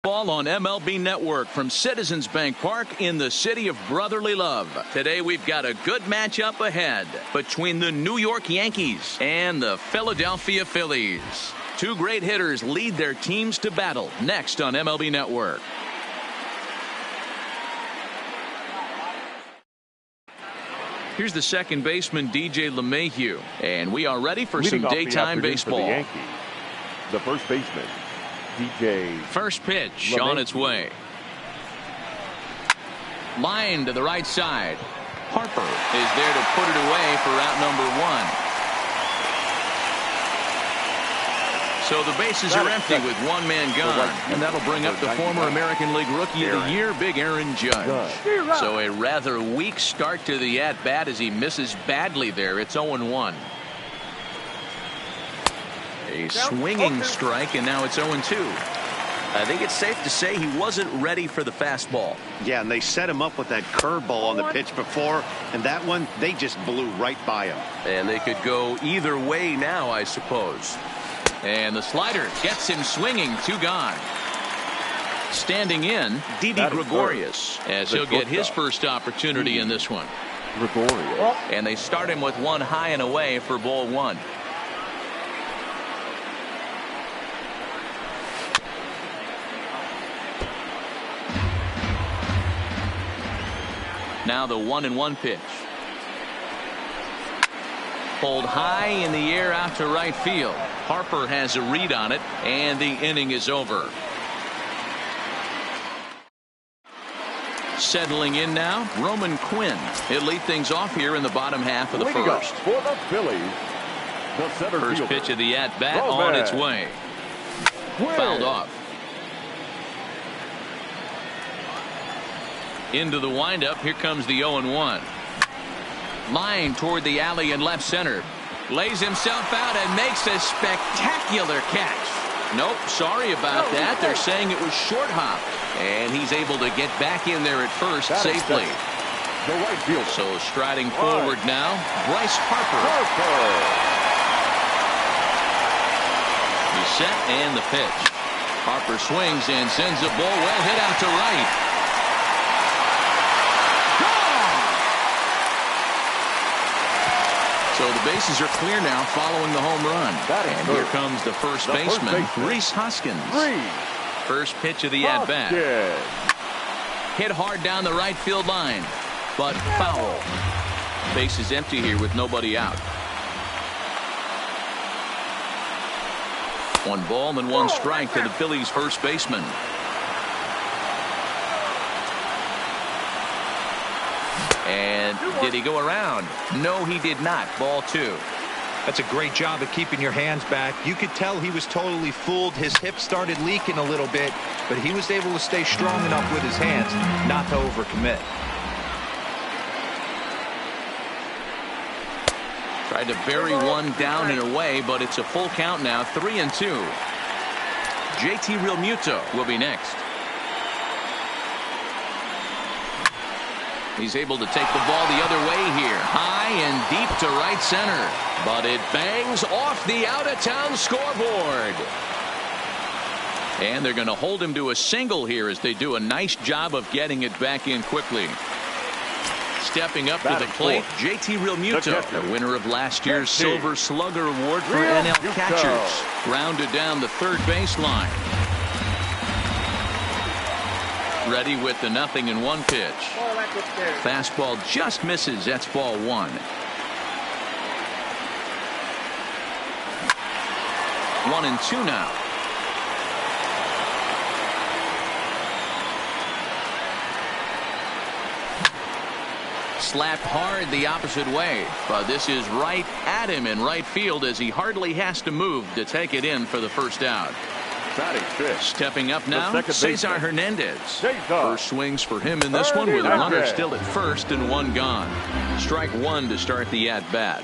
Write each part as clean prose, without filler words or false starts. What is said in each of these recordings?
Ball on MLB Network from Citizens Bank Park in the city of brotherly love. Today we've got a good matchup ahead between the New York Yankees and the Philadelphia Phillies. Two great hitters lead their teams to battle next on MLB Network. Here's the second baseman, DJ LeMahieu, and we are ready for some daytime baseball. For the Yankees, the first baseman, DJ. First pitch LeMahieu. On its way. Line to the right side. Harper is there to put it away for out number one. So the bases are empty with one man gone, and that'll bring up the former American League Rookie of the Year, Big Aaron Judge. So a rather weak start to the at-bat as he misses badly there. It's 0-1. A swinging strike, and now it's 0-2. I think it's safe to say he wasn't ready for the fastball. Yeah, and they set him up with that curveball on the pitch before, and that one, they just blew right by him. And they could go either way now, I suppose. And the slider gets him swinging. Two gone. Standing in, Didi Gregorius, as he'll get his first opportunity in this one. Gregorius. And they start him with one high and away for ball one. Now the 1-1 pitch. Pulled high in the air out to right field. Harper has a read on it, and the inning is over. Settling in now, Roman Quinn. He'll lead things off here in the bottom half of the first. For the Phillies, the center First fielder, pitch of the at-bat Roman on its way. Quinn. Fouled off. Into the windup. Here comes the 0-1. Line toward the alley in left center. Lays himself out and makes a spectacular catch. Nope, sorry about that. They're saying it was short hop. And he's able to get back in there at first safely. The right fielder. So striding forward now, Bryce Harper. He's set and the pitch. Harper swings and sends a ball well hit out to right. So the bases are clear now following the home run. And here comes the first baseman, Rhys Hoskins. First pitch of the at-bat. Hit hard down the right field line, but foul. Base is empty here with nobody out. One ball and one strike to the Phillies' first baseman. And did he go around? No, he did not. Ball two. That's a great job of keeping your hands back. You could tell he was totally fooled. His hip started leaking a little bit, but he was able to stay strong enough with his hands not to overcommit. Tried to bury one down and away, but it's a full count now. 3-2. JT Realmuto will be next. He's able to take the ball the other way here. High and deep to right center. But it bangs off the out-of-town scoreboard. And they're going to hold him to a single here as they do a nice job of getting it back in quickly. Stepping up to the plate, JT Realmuto, the winner of last year's Silver Slugger Award for NL catchers. Grounded down the third baseline. Ready with the 0-1 pitch. Fastball just misses. That's ball one. 1-2 now. Slapped hard the opposite way, but this is right at him in right field as he hardly has to move to take it in for the first out. Stepping up now, Cesar Hernandez. First swings for him in this one with a runner still at first and one gone. Strike one to start the at-bat.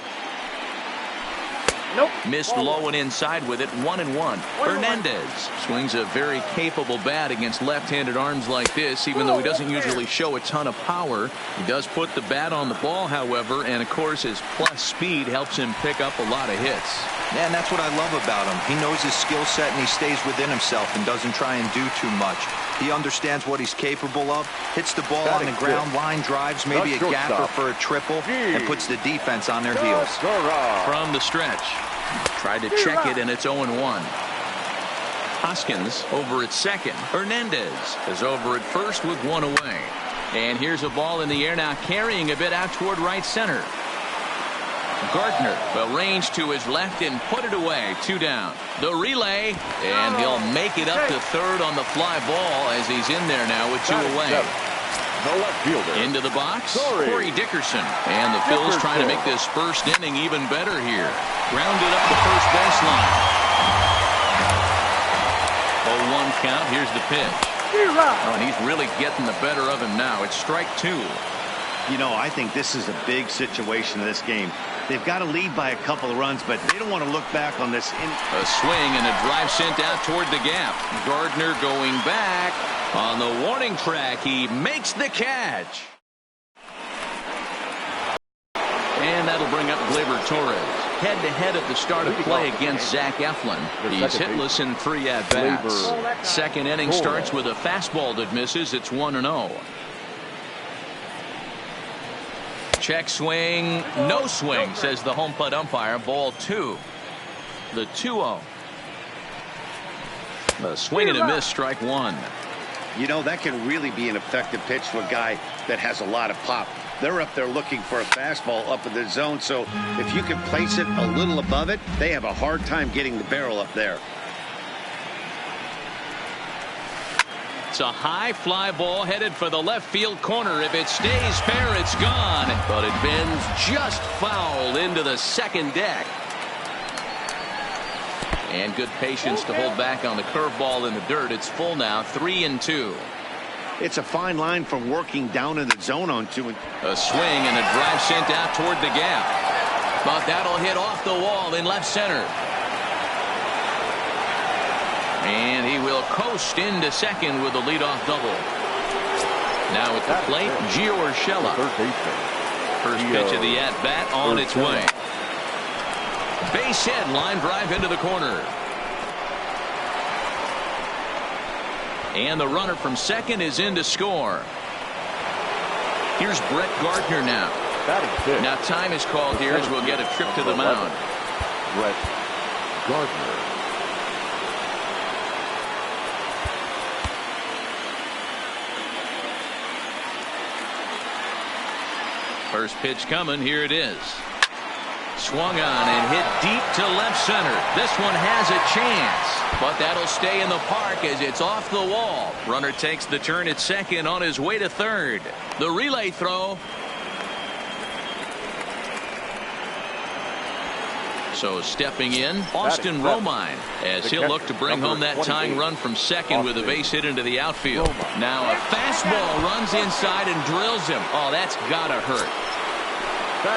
Missed low and inside with it. 1-1. Hernandez swings a very capable bat against left-handed arms like this, even though he doesn't usually show a ton of power. He does put the bat on the ball, however, and of course his plus speed helps him pick up a lot of hits. Yeah, and that's what I love about him. He knows his skill set and he stays within himself and doesn't try and do too much. He understands what he's capable of, hits the ball on the ground, line drives, maybe a gapper for a triple, and puts the defense on their heels. From the stretch. Tried to check it, and it's 0-1. Hoskins over at second. Hernandez is over at first with one away. And here's a ball in the air now, carrying a bit out toward right center. Gardner will range to his left and put it away. 2 down. The relay, and he'll make it up to third on the fly ball as he's in there now with 2 away. The left fielder. Into the box, Corey Dickerson. And the Phils trying to make this first inning even better here. Grounded up the first baseline. 0-1 count. Here's the pitch. Oh, and he's really getting the better of him now. It's strike 2. You know, I think this is a big situation in this game. They've got to lead by a couple of runs, but they don't want to look back on this. A swing and a drive sent out toward the gap. Gardner going back on the warning track. He makes the catch. And that'll bring up Gleyber Torres. Head-to-head at the start of play against Zach Eflin. He's hitless in 3 at-bats. Second inning starts with a fastball that misses. It's 1-0. Check swing, no swing, says the home plate umpire. Ball 2. The 2-0. A swing and a miss, strike 1. You know, that can really be an effective pitch to a guy that has a lot of pop. They're up there looking for a fastball up in the zone, so if you can place it a little above it, they have a hard time getting the barrel up there. It's a high fly ball headed for the left field corner. If it stays fair, it's gone. But it bends just foul into the second deck. And good patience to hold back on the curveball in the dirt. It's full now, 3-2. It's a fine line from working down in the zone on 2. A swing and a drive sent out toward the gap. But that'll hit off the wall in left center. And he will coast into second with a leadoff double. Now at the plate, Gio Urshela. First pitch of the at-bat on its way. Base hit, line drive into the corner. And the runner from second is in to score. Here's Brett Gardner now. Now time is called here as we'll get a trip to the mound. Brett Gardner. First pitch coming. Here it is. Swung on and hit deep to left center. This one has a chance, but that'll stay in the park as it's off the wall. Runner takes the turn at second on his way to third. The relay throw. So stepping in, Austin Romine, as he'll look to bring home that tying run from second with a base hit into the outfield. Now a fastball runs inside and drills him. Oh, that's gotta hurt.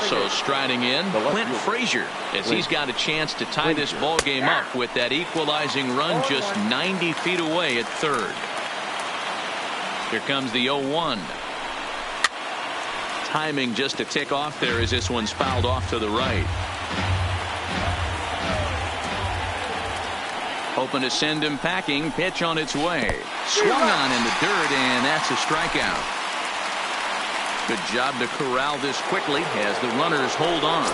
So striding in, Clint Frazier, as he's got a chance to tie this ball game up with that equalizing run just 90 feet away at third. Here comes the 0-1. Timing just a tick off there as this one's fouled off to the right. Hoping to send him packing. Pitch on its way. Swung on in the dirt, and that's a strikeout. Good job to corral this quickly as the runners hold on.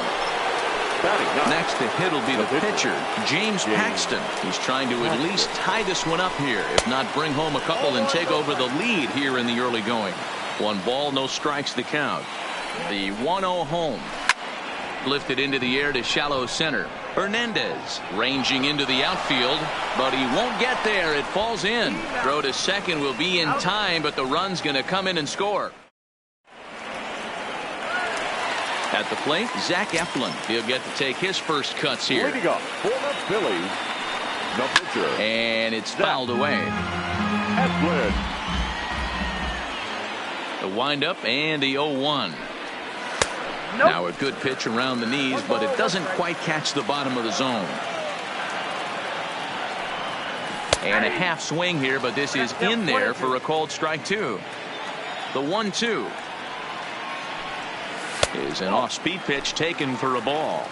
Next to hit will be the pitcher, James Paxton. He's trying to at least tie this one up here, if not bring home a couple and take over the lead here in the early going. 1 ball, no strikes the count. The 1-0 home. Lifted into the air to shallow center. Hernandez ranging into the outfield, but he won't get there. It falls in. Throw to second will be in time, but the run's going to come in and score. At the plate, Zach Eflin. He'll get to take his first cuts here. Leading up for the Phillies, the pitcher. And it's fouled away. Eflin. The windup and the 0-1. Now a good pitch around the knees, but it doesn't quite catch the bottom of the zone. And a half swing here, but this is in there for a called strike 2. The 1-2 is an off-speed pitch taken for a ball.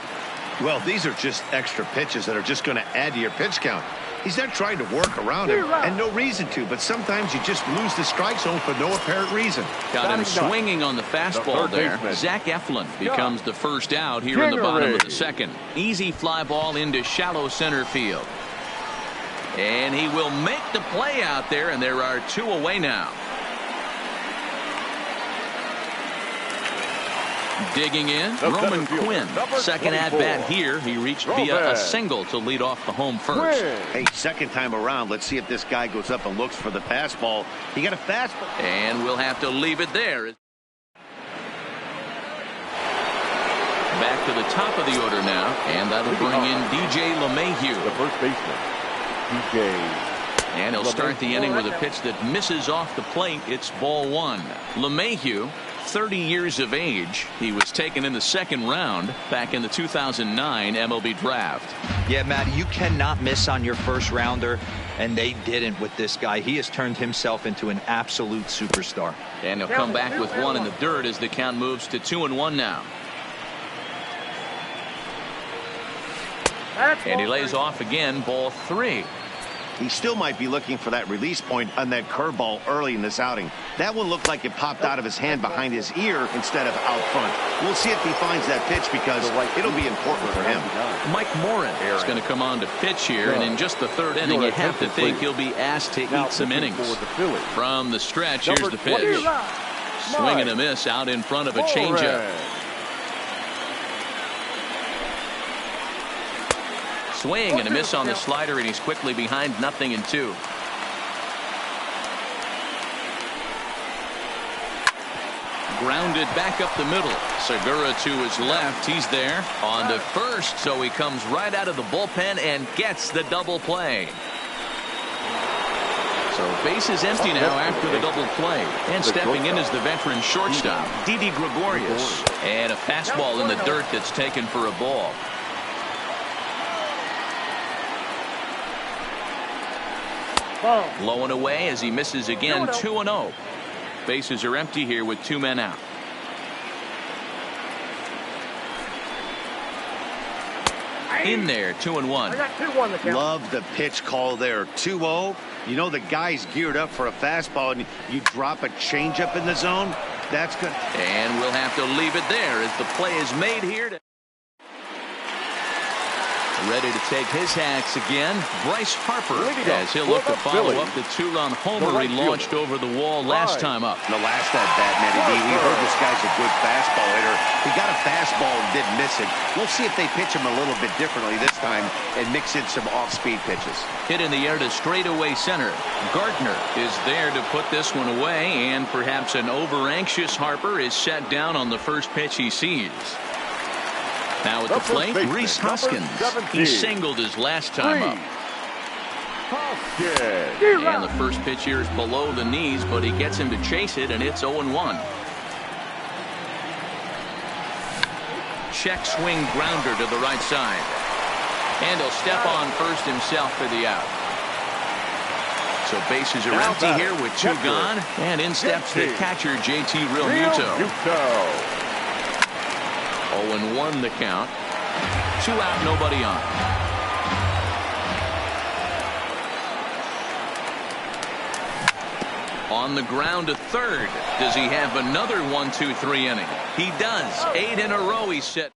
Well, these are just extra pitches that are just going to add to your pitch count. He's not trying to work around him, and no reason to, but sometimes you just lose the strike zone for no apparent reason. Got him swinging on the fastball there. Zach Eflin becomes the first out here in the bottom of the second. Easy fly ball into shallow center field. And he will make the play out there, and there are 2 away now. Digging in, Roman Quinn. Second at-bat here. He reached via a single to lead off the home first. Hey, second time around, let's see if this guy goes up and looks for the fastball. He got a fastball. And we'll have to leave it there. Back to the top of the order now, and that'll bring in DJ LeMahieu. The first baseman, DJ. And he'll start the inning with a pitch that misses off the plate. It's ball 1. LeMahieu, 30 years of age. He was taken in the second round back in the 2009 MLB draft. Yeah, Matt, you cannot miss on your first rounder, and they didn't with this guy. He has turned himself into an absolute superstar. And he'll come back with 1 in the dirt as the count moves to 2-1 now. And he lays off again, ball 3. He still might be looking for that release point on that curveball early in this outing. That one looked like it popped out of his hand behind his ear instead of out front. We'll see if he finds that pitch because it'll be important for him. Mike Morin is going to come on to pitch here, and in just the third inning, you have to think he'll be asked to eat some innings. From the stretch, here's the pitch. Swing and a miss out in front of a changeup. Swing and a miss on the slider, and he's quickly behind 0-2. Grounded back up the middle. Segura to his left. He's there on the first, so he comes right out of the bullpen and gets the double play. So base is empty now after the double play. And stepping in is the veteran shortstop, Didi Gregorius. And a fastball in the dirt that's taken for a ball. Low and away as he misses again. 2-0. Bases are empty here with 2 men out. In there, 2-1. Love the pitch call there. 2-0. You know the guy's geared up for a fastball, and you drop a changeup in the zone. That's good. And we'll have to leave it there as the play is made here. Ready to take his hacks again, Bryce Harper, as he'll look to follow up the 2-run homer he launched over the wall last time up. The last at-bat, Matty D, we heard this guy's a good fastball hitter. He got a fastball and didn't miss it. We'll see if they pitch him a little bit differently this time and mix in some off-speed pitches. Hit in the air to straightaway center. Gardner is there to put this one away, and perhaps an over-anxious Harper is set down on the first pitch he sees. Now at the plate, Rhys Hoskins. He singled his last time up. And the first pitch here is below the knees, but he gets him to chase it, and it's 0-1. Check swing grounder to the right side. And he'll step on first himself for the out. So bases are empty here with 2 gone, and in steps the catcher, JT Realmuto. 0-1 the count. 2 out, nobody on. On the ground to third. Does he have another 1-2-3 inning? He does. 8 in a row he's set.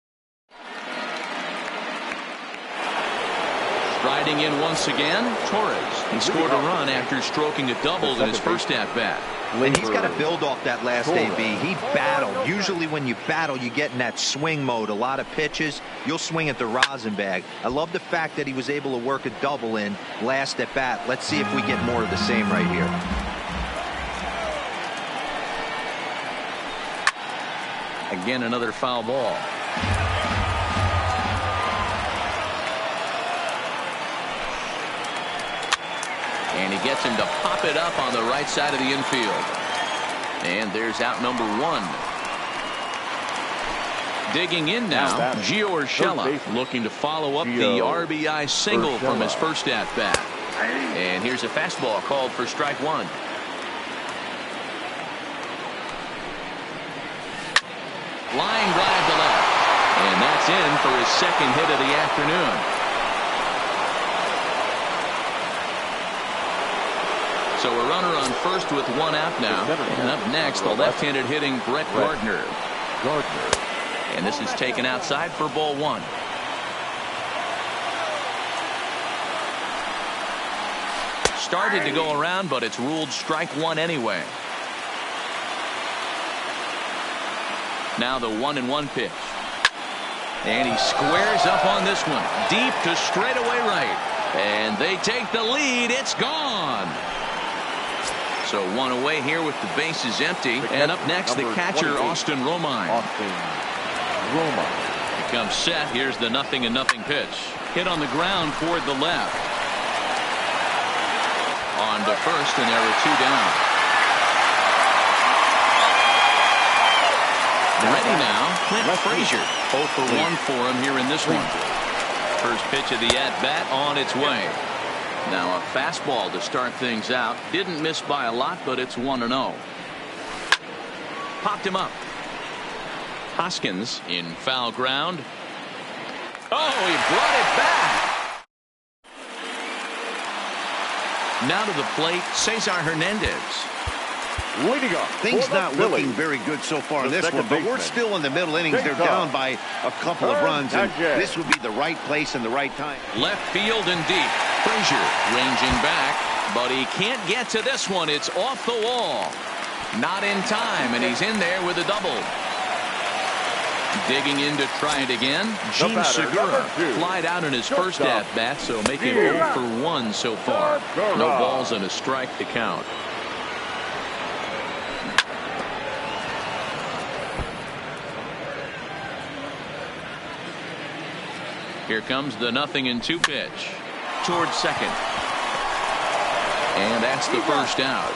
Striding in once again, Torres. He scored a run after stroking a double in his first at-bat. And he's got to build off that last AB. He battled. Usually when you battle, you get in that swing mode. A lot of pitches, you'll swing at the rosin bag. I love the fact that he was able to work a double in last at bat. Let's see if we get more of the same right here. Again, another foul ball. And he gets him to pop it up on the right side of the infield. And there's out number 1. Digging in now, Gio Urshela looking to follow up the RBI single from his first at-bat. And here's a fastball called for strike 1. Line drive to left. And that's It's in for his second hit of the afternoon. So a runner on first with one out now. And up next, the left-handed hitting Brett Gardner. And this is taken outside for ball one. Started to go around, but it's ruled strike one anyway. Now the 1-1 pitch. And he squares up on this one. Deep to straightaway right. And they take the lead. It's gone. So one away here with the bases empty. And up next, the catcher, Austin Romine. Becomes set. Here's the 0-0 pitch. Hit on the ground toward the left. On to first, and there are two down. Ready now, Clint Frazier. 0 for 1 for him here in this one. First pitch of the at-bat on its way. Now a fastball to start things out. Didn't miss by a lot, but it's 1-0. Popped him up. Hoskins in foul ground. Oh, he brought it back. Now to the plate, Cesar Hernandez. Leading up. Things not looking very good so far in this one, but we're still in the middle innings. They're down by a couple of runs, and this would be the right place and the right time. Left field and deep. Frazier ranging back, but he can't get to this one. It's off the wall. Not in time, and he's in there with a double. Digging in to try it again. Gene Segura flied out in his first at-bat, so making 0 for 1 so far. No balls and a strike to count. Here comes the 0-2 pitch. Towards second. And that's the first out.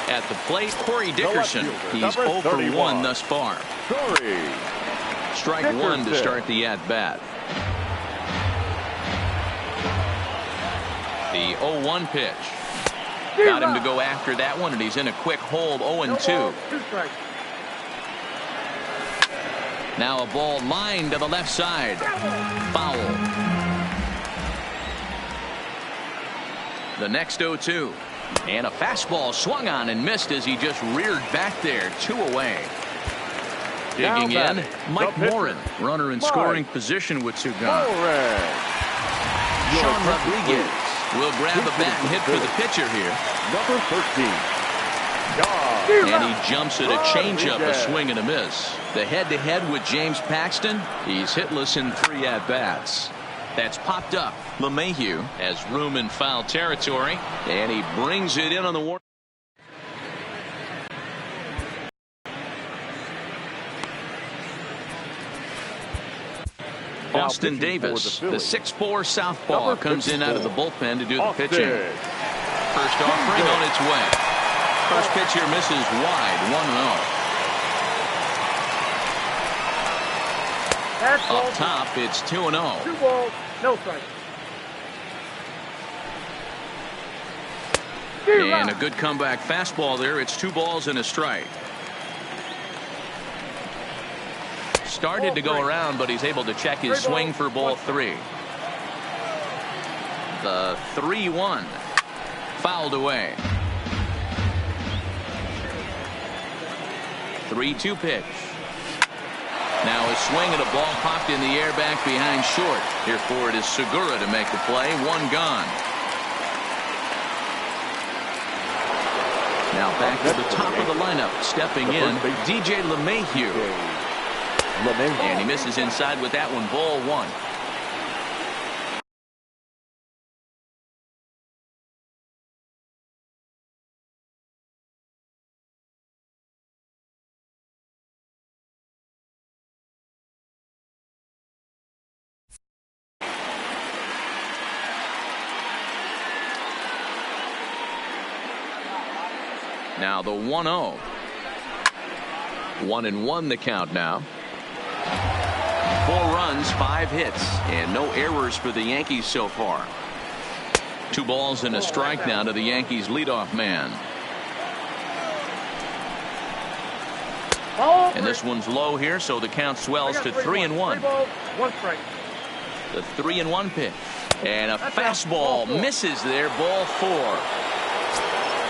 At the plate, Corey Dickerson. He's 0 for 1 thus far. Strike one to start the at-bat. The 0-1 pitch. Got him to go after that one, and he's in a quick hold. 0-2. Now a ball lined to the left side. Foul. The next 0-2. And a fastball swung on and missed as he just reared back there. 2 away. Digging in, Mike Morin. Runner in scoring position with 2 gone. Sean Rodriguez will grab the bat and hit for the pitcher here. Number 13. And he jumps at a changeup, a swing and a miss. The head-to-head with James Paxton. He's hitless in 3 at-bats. That's popped up. LeMahieu has room in foul territory, and he brings it in on the warning. Austin Davis, the 6'4" southpaw, comes in out of the bullpen to do the pitching. First offering on its way. First pitch here misses wide, 1-0. Up top, it's 2-0. 2 balls, no strike. And a good comeback fastball there. It's 2 balls and a strike. Started to go around, but he's able to check his swing for ball 3. The 3-1. Fouled away. 3-2 pitch. Now a swing and a ball popped in the air back behind short. Here for it is Segura to make the play. 1 gone. Now back to the top of the lineup. Stepping in, DJ LeMahieu. And he misses inside with that one. Ball 1. Now the 1-0. 1-1 the count now. 4 runs, 5 hits, and no errors for the Yankees so far. 2 balls and a strike now to the Yankees leadoff man. And this one's low here, so the count swells to 3-1. 3 balls, 1 strike. The 3-1 pitch. And a fastball misses there, ball 4.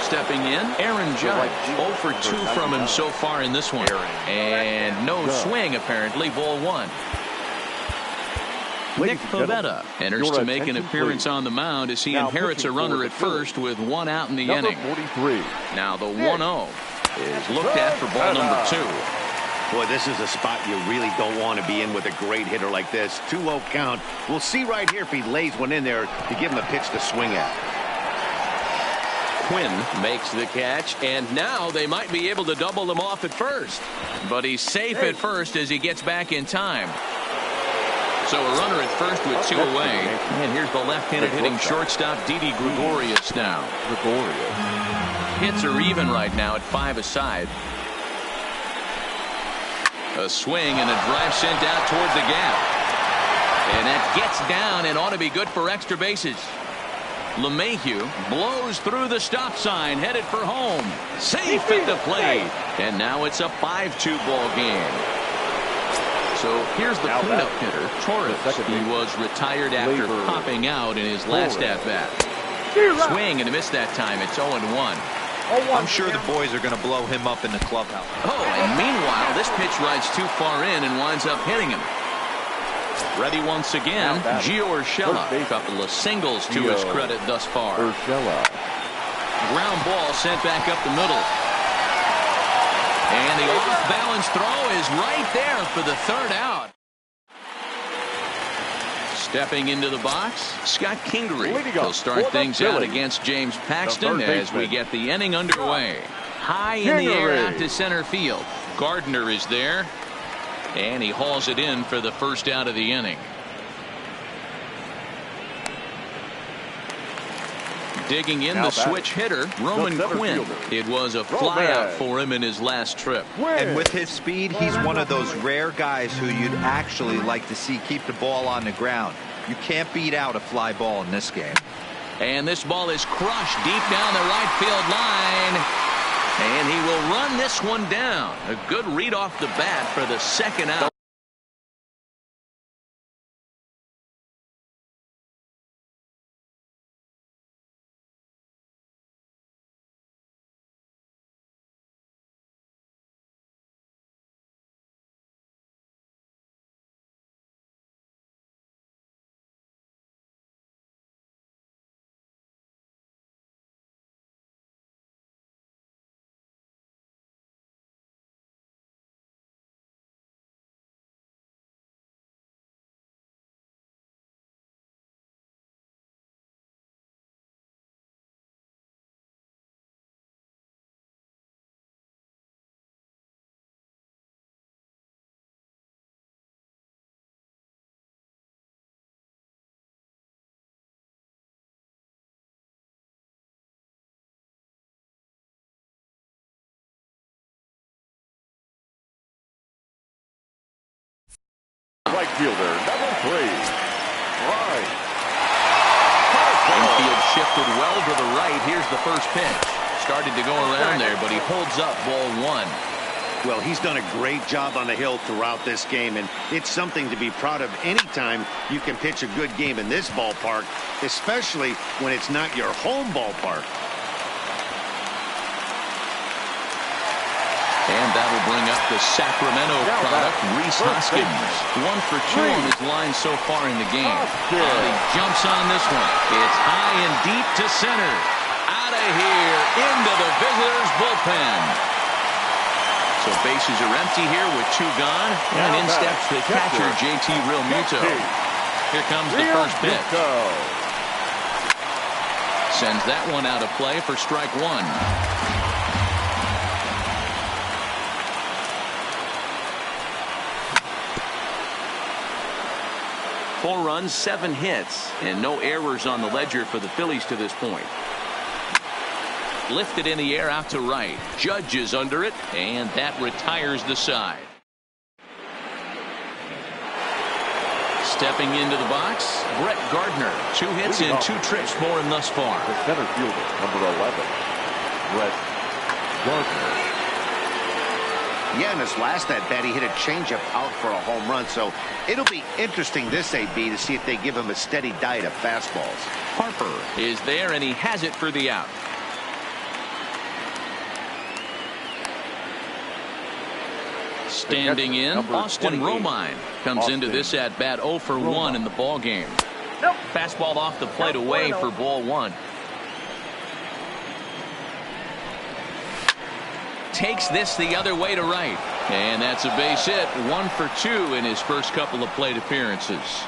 Stepping in, Aaron Judge. 0 for 2 from him so far in this one. And no swing, apparently, ball 1. Nick Pivetta enters to make an appearance on the mound as he inherits a runner at first with 1 out in the inning. 43. Now the 1-0 is looked at for ball number 2. Boy, this is a spot you really don't want to be in with a great hitter like this. 2-0 count. We'll see right here if he lays one in there to give him a pitch to swing at. Quinn makes the catch, and now they might be able to double him off at first. But he's safe at first as he gets back in time. So a runner at first with 2 away. And here's the left-handed hitting shortstop, Didi Gregorius now. Hits are even right now at 5 aside. A swing and a drive sent out toward the gap. And that gets down and ought to be good for extra bases. LeMahieu blows through the stop sign, headed for home. Safe at the plate. And now it's a 5-2 ball game. So here's the cleanup hitter, Torres. He was retired after popping out in his last at-bat. Swing and a miss that time. It's 0-1. I'm sure the boys are going to blow him up in the clubhouse. Oh, and meanwhile, this pitch rides too far in and winds up hitting him. Ready once again, Gio Urshela. A couple of singles to his credit thus far. Ground ball sent back up the middle. And the off-balance throw is right there for the 3rd out. Stepping into the box, Scott Kingery. He'll start things out against James Paxton as we get the inning underway. High in the air out to center field. Gardner is there. And he hauls it in for the first out of the inning. Digging in the switch hitter, Roman Quinn. It was a flyout for him in his last trip. And with his speed, he's one of those rare guys who you'd actually like to see keep the ball on the ground. You can't beat out a fly ball in this game. And this ball is crushed deep down the right field line. And he will run this one down. A good read off the bat for the 2nd out. Right fielder, number 3. Right. Infield shifted well to the right. Here's the first pitch. Started to go around there, but he holds up ball 1. Well, he's done a great job on the hill throughout this game, and it's something to be proud of anytime you can pitch a good game in this ballpark, especially when it's not your home ballpark. And that'll bring up the Sacramento product, Rhys Hoskins. 1 for 2 on his line so far in the game. And he jumps on this one. It's high and deep to center. Out of here, into the visitors' bullpen. So bases are empty here with 2 gone. And in steps the catcher, JT Realmuto. Here comes the first pitch. Sends that one out of play for strike 1. 4 runs, 7 hits, and no errors on the ledger for the Phillies to this point. Lifted in the air out to right. Judge is under it, and that retires the side. Stepping into the box, Brett Gardner. 2 hits and 2 trips for him thus far. The center fielder, number 11, Brett Gardner. Yeah, in his last at-bat, he hit a changeup out for a home run. So it'll be interesting this AB to see if they give him a steady diet of fastballs. Harper is there, and he has it for the out. Standing in, Austin Romine comes into this at-bat 0 for 1 in the ball game. Fastball off the plate away for ball 1. Takes this the other way to right. And that's a base hit. 1 for 2 in his first couple of plate appearances.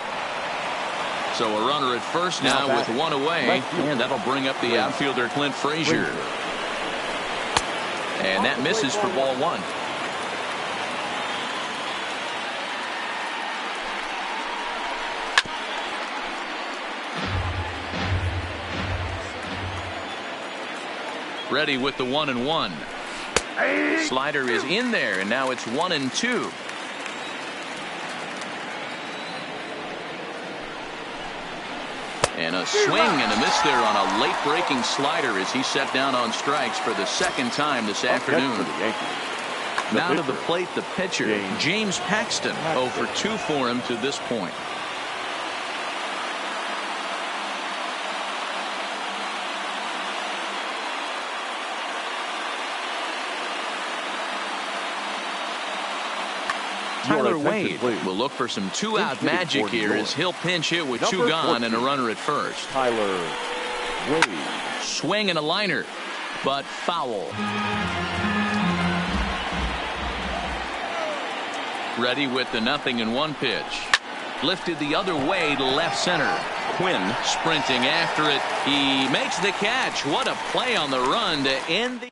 So a runner at first now with 1 away. And that'll bring up the outfielder Clint Frazier. And that misses for ball 1. Ready with the 1-1. Slider is in there, and now it's 1-2. And a swing and a miss there on a late breaking slider as he set down on strikes for the second time this afternoon. Now to the plate, the pitcher, James Paxton, 0 for 2 for him to this point. Tyler Wade will look for some 2-out magic here as he'll pinch hit with 2 gone and a runner at first. Tyler Wade. Swing and a liner, but foul. Ready with the 0-1 pitch. Lifted the other way to left center. Quinn sprinting after it. He makes the catch. What a play on the run to end the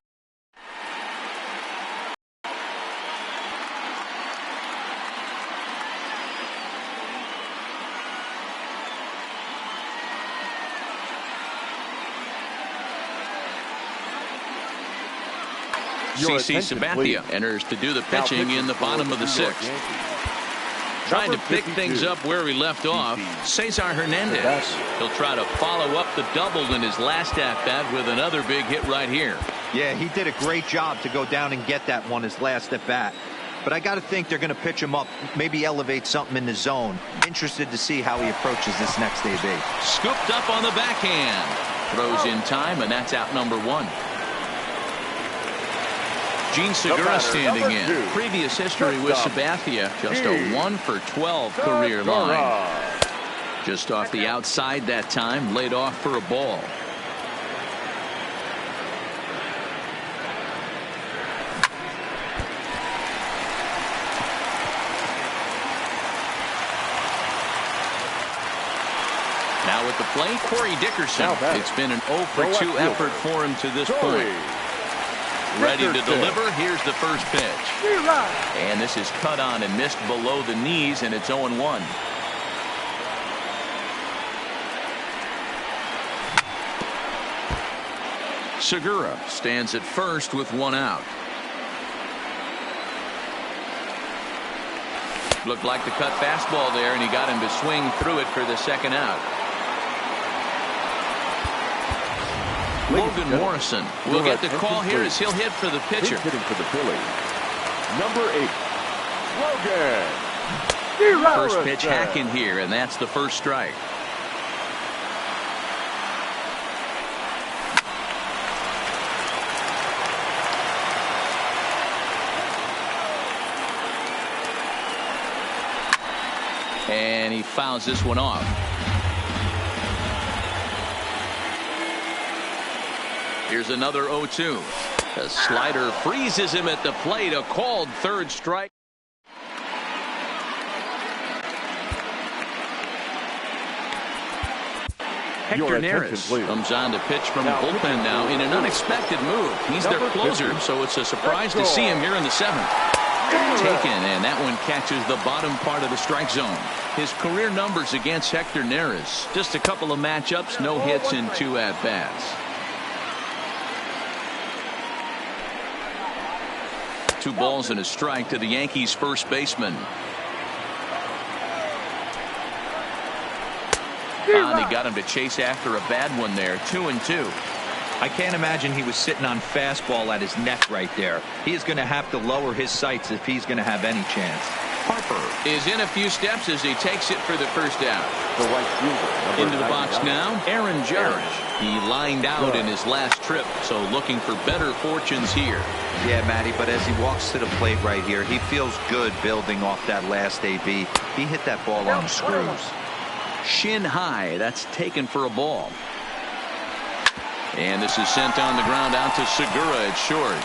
CC Sabathia enters to do the pitching in the bottom of the 6th. Trying to pick things up where he left off, Cesar Hernandez. He'll try to follow up the double in his last at-bat with another big hit right here. Yeah, he did a great job to go down and get that one his last at-bat. But I got to think they're going to pitch him up, maybe elevate something in the zone. Interested to see how he approaches this next AB. Scooped up on the backhand. Throws in time, and that's out number 1. Gene Segura standing in. Previous history with Sabathia, just a 1 for 12 career line. Just off the outside that time, laid off for a ball. Now at the plate, Corey Dickerson. It's been an 0 for 2 effort for him to this point. Ready to deliver. Here's the first pitch. And this is cut on and missed below the knees, and it's 0-1. Segura stands at first with 1 out. Looked like the cut fastball there, and he got him to swing through it for the 2nd out. Logan Morrison will get the call here as he'll hit for the pitcher. Hitting for the Phillies, number 8, Logan. First pitch hacking here, and that's the first strike. And he fouls this one off. Here's another 0-2. The slider freezes him at the plate. A called 3rd strike. Hector Neris comes on to pitch from the bullpen now in an unexpected move. He's their closer, so it's a surprise to see him here in the 7th. Taken, and that one catches the bottom part of the strike zone. His career numbers against Hector Neris, just a couple of matchups, no hits in 2 at-bats. 2 balls and a strike to the Yankees first baseman. And he got him to chase after a bad one there. 2-2. I can't imagine he was sitting on fastball at his neck right there. He is going to have to lower his sights if he's going to have any chance. Harper is in a few steps as he takes it for the first out. The right fielder. Into the box now, Aaron Judge. He lined out in his last trip, so looking for better fortunes here. Yeah, Matty, but as he walks to the plate right here, he feels good building off that last AB. He hit that ball on the screws. Shin high, that's taken for a ball. And this is sent on the ground out to Segura at short.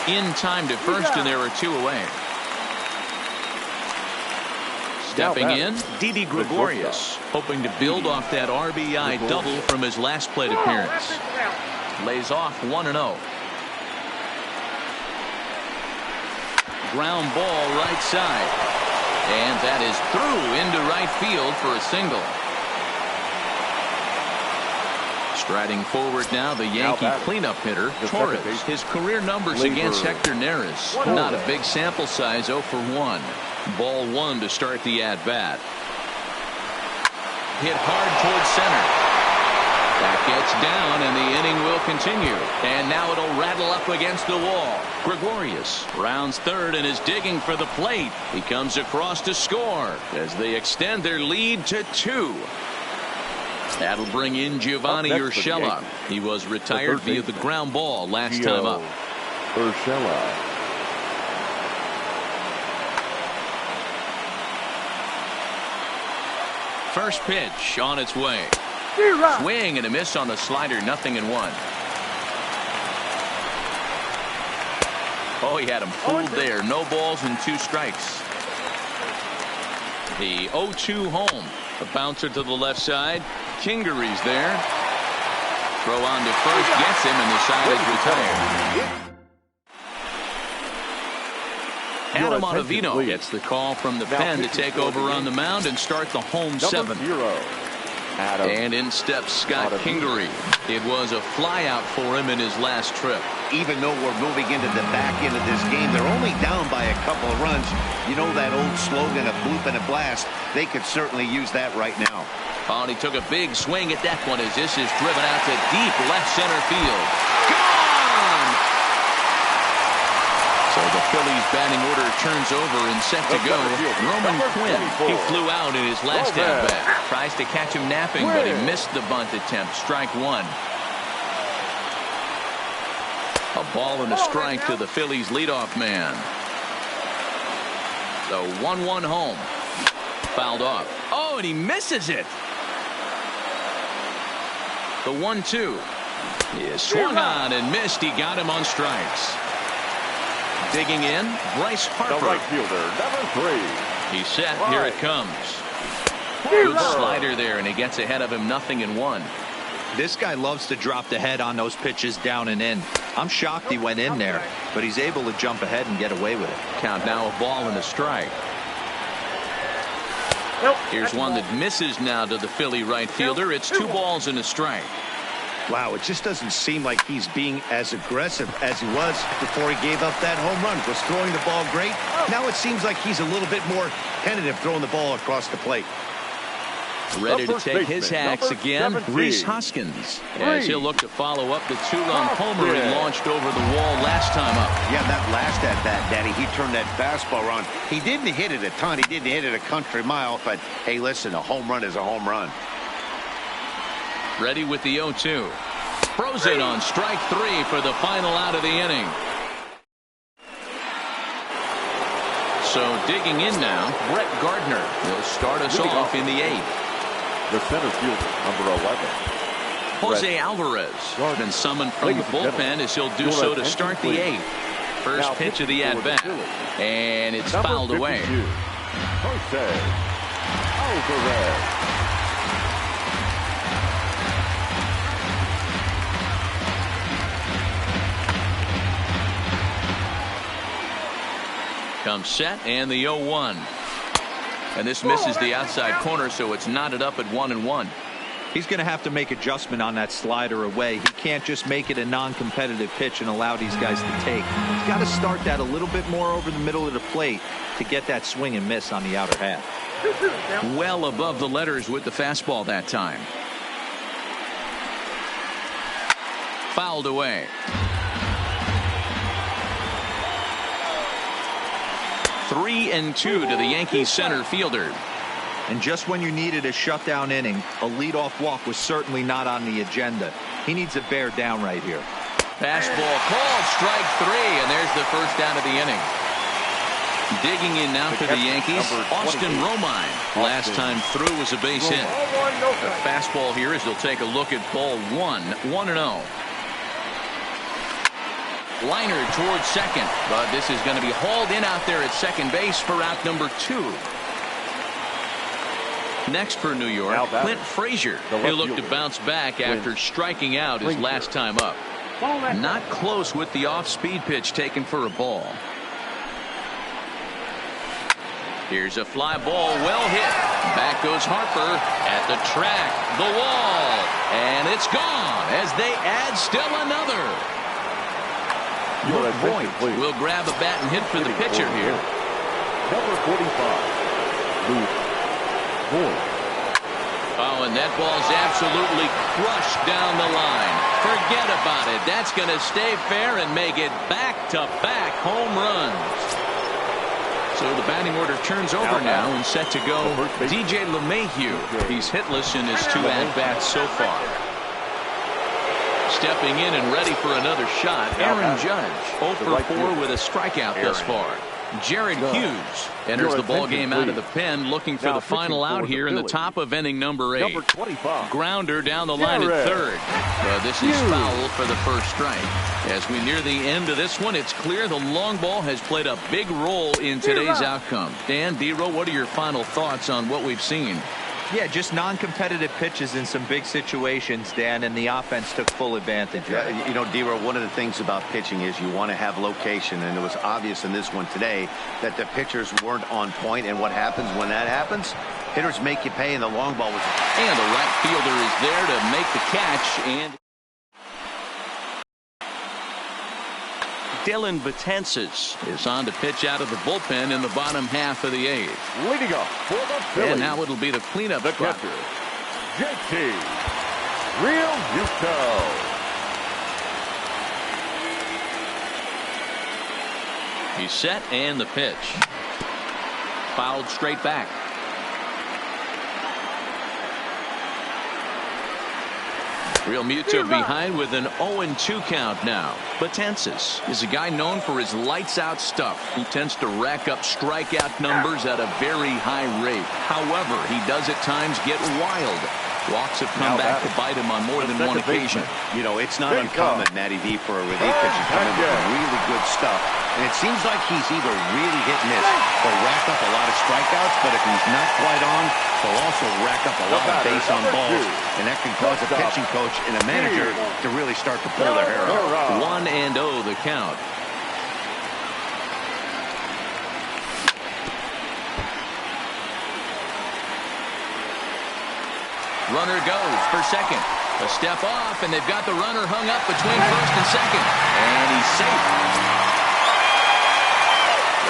In time to first, and there are two away. Stepping in, Didi Gregorius, hoping to build off that RBI double from his last plate appearance. Lays off 1-0. Ground ball right side. And that is through into right field for a single. Striding forward now, the Yankee cleanup hitter, Torres. His career numbers against Hector Neris. Not a big sample size, 0 for 1. Ball 1 to start the at-bat. Hit hard towards center. That gets down, and the inning will continue. And now it'll rattle up against the wall. Gregorius rounds third and is digging for the plate. He comes across to score as they extend their lead to 2. That'll bring in Giovanni Urshela. He was retired via the ground ball last time up. Urshela. First pitch on its way. Swing and a miss on the slider, 0-1. Oh, he had him fooled there. No balls and 2 strikes. The 0-2 home. A bouncer to the left side. Kingery's there. Throw on to first, gets him, and the side is retired. Adam Ottavino gets the call from the pen to take over on the mound and start the home 7th. And in steps Scott Kingery. It was a flyout for him in his last trip. Even though we're moving into the back end of this game, they're only down by a couple of runs. You know that old slogan, a bloop and a blast. They could certainly use that right now. Oh, and he took a big swing at that one as this is driven out to deep left center field. Gone! So the Phillies batting order turns over and set to go. Roman Quinn, he flew out in his last at-bat. Tries to catch him napping, but he missed the bunt attempt. Strike 1. A ball and a strike to the Phillies leadoff man. The 1-1 home. Fouled off. Oh, and he misses it. The 1-2 is swung on and missed. He got him on strikes. Digging in, Bryce Harper. The right fielder, number 3. He's set. Here it comes. Good slider there, and he gets ahead of him, 0-1. This guy loves to drop the head on those pitches down and in. I'm shocked he went in there, but he's able to jump ahead and get away with it. Count now, a ball and a strike. Here's one that misses now to the Philly right fielder. It's 2 balls and a strike. Wow, it just doesn't seem like he's being as aggressive as he was before he gave up that home run. Was throwing the ball great. Now it seems like he's a little bit more tentative throwing the ball across the plate. Ready to take his hacks again, Rhys Hoskins, as he'll look to follow up the 2-run homer he launched over the wall last time up. Yeah, that last at-bat, Daddy, he turned that fastball on. He didn't hit it a ton. He didn't hit it a country mile, but hey, listen, a home run is a home run. Ready with the 0-2. Throws it on strike 3 for the final out of the inning. So digging in now, Brett Gardner will start us off in the 8th. The center fielder, number 11. Jose Alvarez been summoned from the bullpen as he'll do so to start the 8th. First pitch of the at-bat. And it's fouled away. Jose Alvarez. Comes set and the 0-1. And this misses the outside corner, so it's knotted up at 1-1. He's going to have to make adjustment on that slider away. He can't just make it a non-competitive pitch and allow these guys to take. He's got to start that a little bit more over the middle of the plate to get that swing and miss on the outer half. Well above the letters with the fastball that time. Fouled away. 3-2 to the Yankees center fielder. And just when you needed a shutdown inning, a leadoff walk was certainly not on the agenda. He needs a bear down right here. Fastball called, strike 3, and there's the first down of the inning. Digging in now for the Yankees, Austin Romine. Last time through was a base hit. The fastball here as they'll take a look at ball 1, 1-0. Liner towards second, but this is going to be hauled in out there at second base for out number 2. Next for New York, Clint Frazier. He'll look to bounce back after striking out his last time up. Not close with the off-speed pitch taken for a ball. Here's a fly ball, well hit. Back goes Harper at the track, the wall, and it's gone as they add still another. Voigt will grab a bat and hit for the pitcher here. Number 45, Luke Voigt. Oh, and that ball's absolutely crushed down the line. Forget about it. That's going to stay fair and make it back-to-back home runs. So the batting order turns over now and set to go DJ LeMahieu. He's hitless in his 2 at-bats so far. Stepping in and ready for another shot, Aaron Judge. 0 for 4 with a strikeout thus far. Jared Hughes enters the ball game out of the pen, looking for the final out here in the top of inning number 8. Number 25. Grounder down the line at third. But this is foul for the first strike. As we near the end of this one, it's clear the long ball has played a big role in today's outcome. Dan, D-Row, what are your final thoughts on what we've seen? Yeah, just non-competitive pitches in some big situations, Dan, and the offense took full advantage. Yeah, you know, D-Row, one of the things about pitching is you want to have location, and it was obvious in this one today that the pitchers weren't on point, and what happens when that happens? Hitters make you pay, and the long ball was... And the right fielder is there to make the catch, and... Dylan Betances is on to pitch out of the bullpen in the bottom half of the 8th. Leading up for the Phillies. And now it'll be the cleanup the spot. catcher, JT Realmuto. He's set and the pitch. Fouled straight back. Realmuto behind with an 0-2 count now. Betances is a guy known for his lights-out stuff. He tends to rack up strikeout numbers at a very high rate. However, he does at times get wild. Walks have come back to bite him on more than one occasion. You know, it's not uncommon, Matty D, for a relief pitcher coming with really good stuff. And it seems like he's either really hit and miss. He'll rack up a lot of strikeouts, but if he's not quite on, he'll also rack up a lot of base on balls. And that can cause a pitching coach and a manager to really start to pull their hair out. 1-0 the count. Runner goes for second. A step off, and they've got the runner hung up between first and second. And he's safe.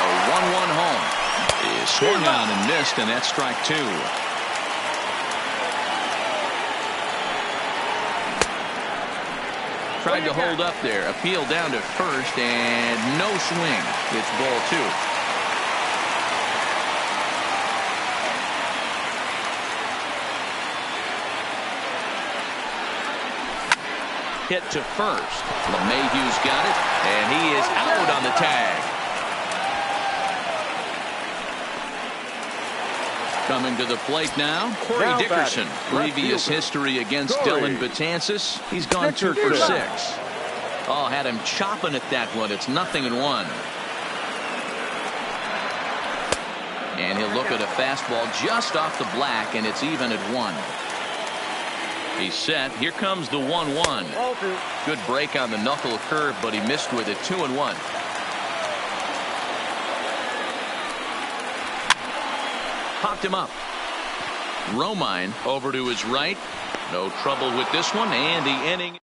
The 1-1 home is swung on and missed, and that's strike 2. Tried to hold up there. Appeal down to first, and no swing. It's ball 2. Hit to first. LeMahieu's got it, and he is out on the tag. Coming to the plate now, Corey Dickerson. Previous history against Dylan Betances. He's gone 2 for 6. Oh, had him chopping at that one. It's 0-1. And he'll look at a fastball just off the black, and it's even at 1. He's set. Here comes the 1-1. Good break on the knuckle curve, but he missed with it. 2-1. Popped him up. Romine over to his right. No trouble with this one, and the inning.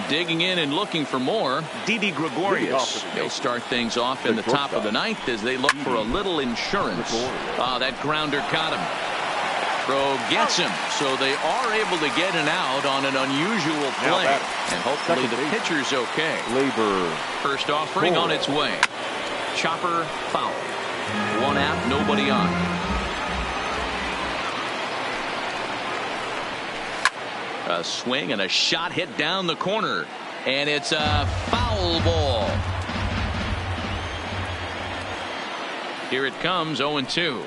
Digging in and looking for more, Didi Gregorius. They'll start things off in the top of the 9th as they look for a little insurance. Oh, that grounder caught him. Throw gets him, so they are able to get an out on an unusual play. And hopefully the pitcher's okay. First offering on its way. Chopper foul. 1 out, nobody on. A swing and a shot hit down the corner. And it's a foul ball. Here it comes, 0-2.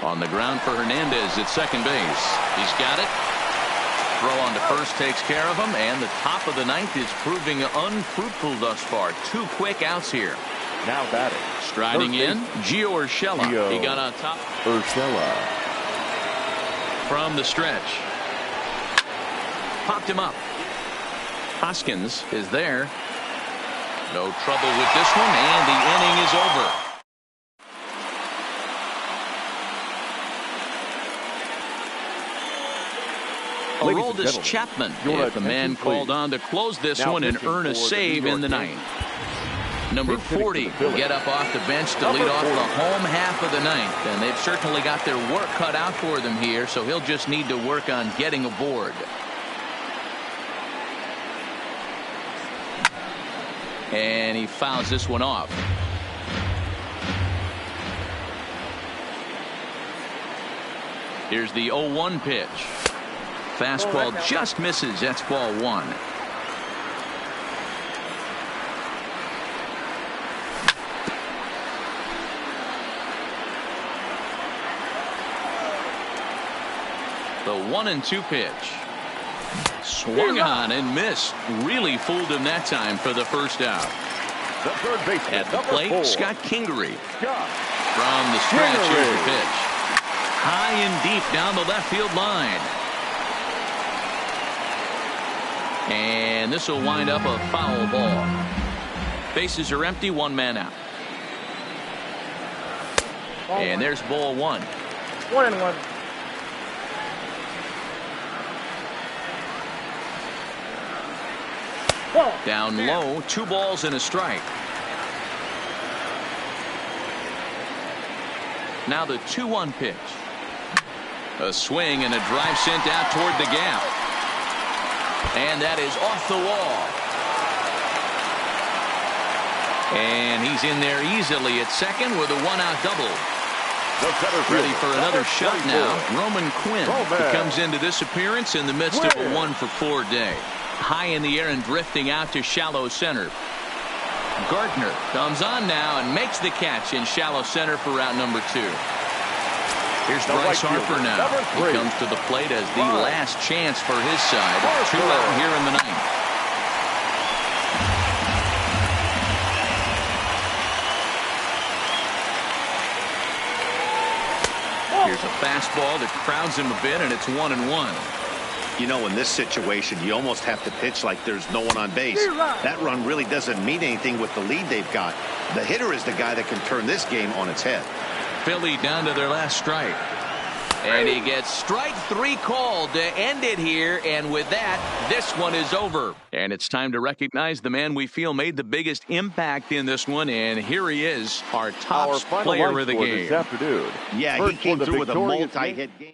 On the ground for Hernandez at second base. He's got it. Throw on to first takes care of him, and the top of the ninth is proving unfruitful thus far. 2 quick outs here. Now batting. Striding in, Gio Urshela. He got on top. Urshela. From the stretch. Popped him up. Hoskins is there. No trouble with this one, and the inning is over. Aroldis Chapman is the man called on to close this one and earn a save in the ninth. Number 40 will get up off the bench to lead off the home half of the ninth, and they've certainly got their work cut out for them here, so he'll just need to work on getting aboard. And he fouls this one off. Here's the 0-1 pitch. Fastball just misses. That's ball 1. The 1-2 pitch. Swung on and missed. Really fooled him that time for the first out. At the plate, Scott Kingery. From the stretch, here's the pitch. High and deep down the left field line. And this will wind up a foul ball. Bases are empty, 1 man out. And there's ball 1. 1-1. Down low, 2 balls and a strike. Now the 2-1 pitch. A swing and a drive sent out toward the gap. And that is off the wall. And he's in there easily at second with a 1-out double. Ready for another shot now. Roman Quinn, who comes into this appearance in the midst of a 1-for-4 day. High in the air and drifting out to shallow center. Gardner comes on now and makes the catch in shallow center for route number 2. Here's Bryce Harper now. He comes to the plate as the last chance for his side. 2 out here in the ninth. Here's a fastball that crowds him a bit, and it's 1-1. You know, in this situation, you almost have to pitch like there's no one on base. That run really doesn't mean anything with the lead they've got. The hitter is the guy that can turn this game on its head. Philly down to their last strike. And he gets strike 3 called to end it here. And with that, this one is over. And it's time to recognize the man we feel made the biggest impact in this one. And here he is, our top player of the game. This afternoon. Yeah, he came through with a multi-hit game.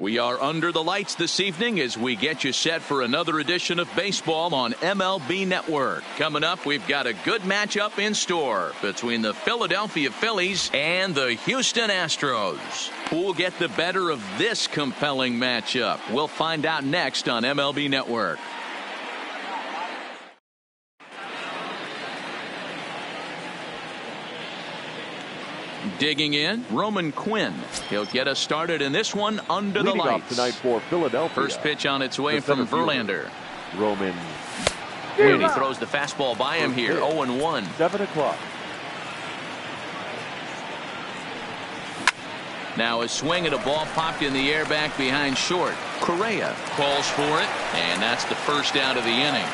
We are under the lights this evening as we get you set for another edition of baseball on MLB Network. Coming up, we've got a good matchup in store between the Philadelphia Phillies and the Houston Astros. Who'll get the better of this compelling matchup? We'll find out next on MLB Network. Digging in, Roman Quinn. He'll get us started in this one under the lights. Tonight for Philadelphia. First pitch on its way from Verlander. Roman. And he throws the fastball by him here. 0-1. 7 o'clock. Now a swing at a ball popped in the air back behind short. Correa calls for it, and that's the first out of the inning.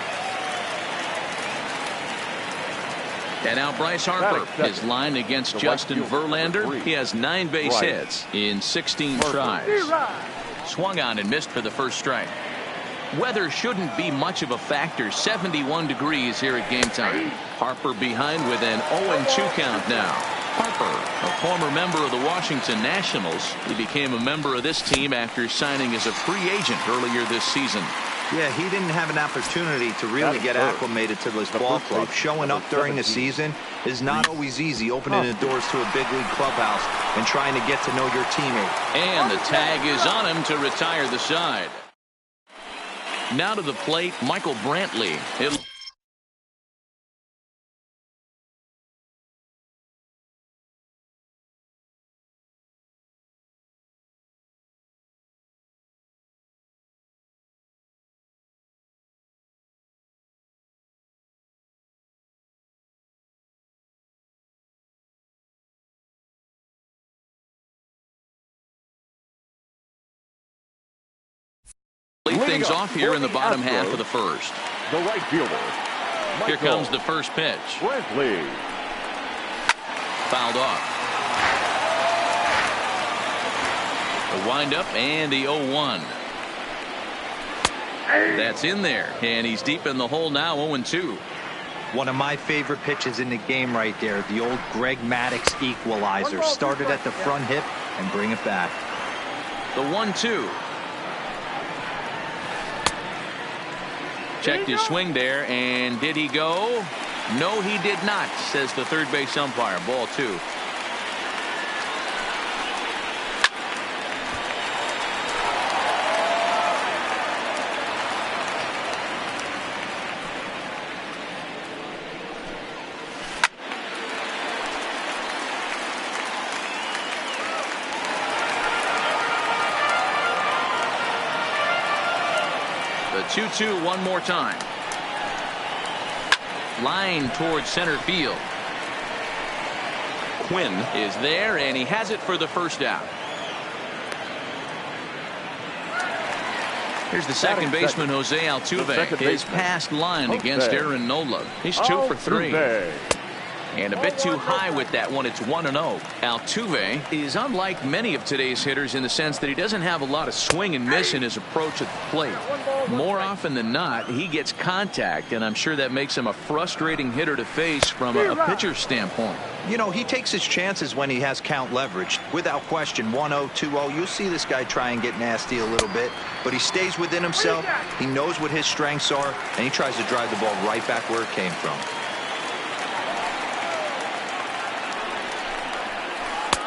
And now Bryce Harper is lined against Justin Verlander. He has 9 base hits in 16 tries. Swung on and missed for the first strike. Weather shouldn't be much of a factor. 71 degrees here at game time. Harper behind with an 0-2 count now. Harper, a former member of the Washington Nationals. He became a member of this team after signing as a free agent earlier this season. Yeah, he didn't have an opportunity to really get acclimated to this ball club. Showing up during the season is not always easy, opening the doors to a big league clubhouse and trying to get to know your teammate. And the tag is on him to retire the side. Now to the plate, Michael Brantley. Lead things off here in the bottom half of the first. The right fielder. Here comes the first pitch. Brantley. Fouled off. The windup and the 0-1. That's in there, and he's deep in the hole now. 0-2. One of my favorite pitches in the game right there. The old Greg Maddux equalizer. Started at the front hip and bring it back. The 1-2. Checked his swing there, and did he go? No, he did not, says the third base umpire. Ball 2. The 2-2 one more time. Line towards center field. Quinn is there, and he has it for the first out. Here's the second baseman, Jose Altuve. His past line against Aaron Nola. He's 2 for 3. And a bit too high with that one. It's 1-0. Altuve is unlike many of today's hitters in the sense that he doesn't have a lot of swing and miss in his approach at the plate. More often than not, he gets contact, and I'm sure that makes him a frustrating hitter to face from a pitcher's standpoint. You know, he takes his chances when he has count leverage. Without question, 1-0, 2-0. You'll see this guy try and get nasty a little bit, but he stays within himself. He knows what his strengths are, and he tries to drive the ball right back where it came from.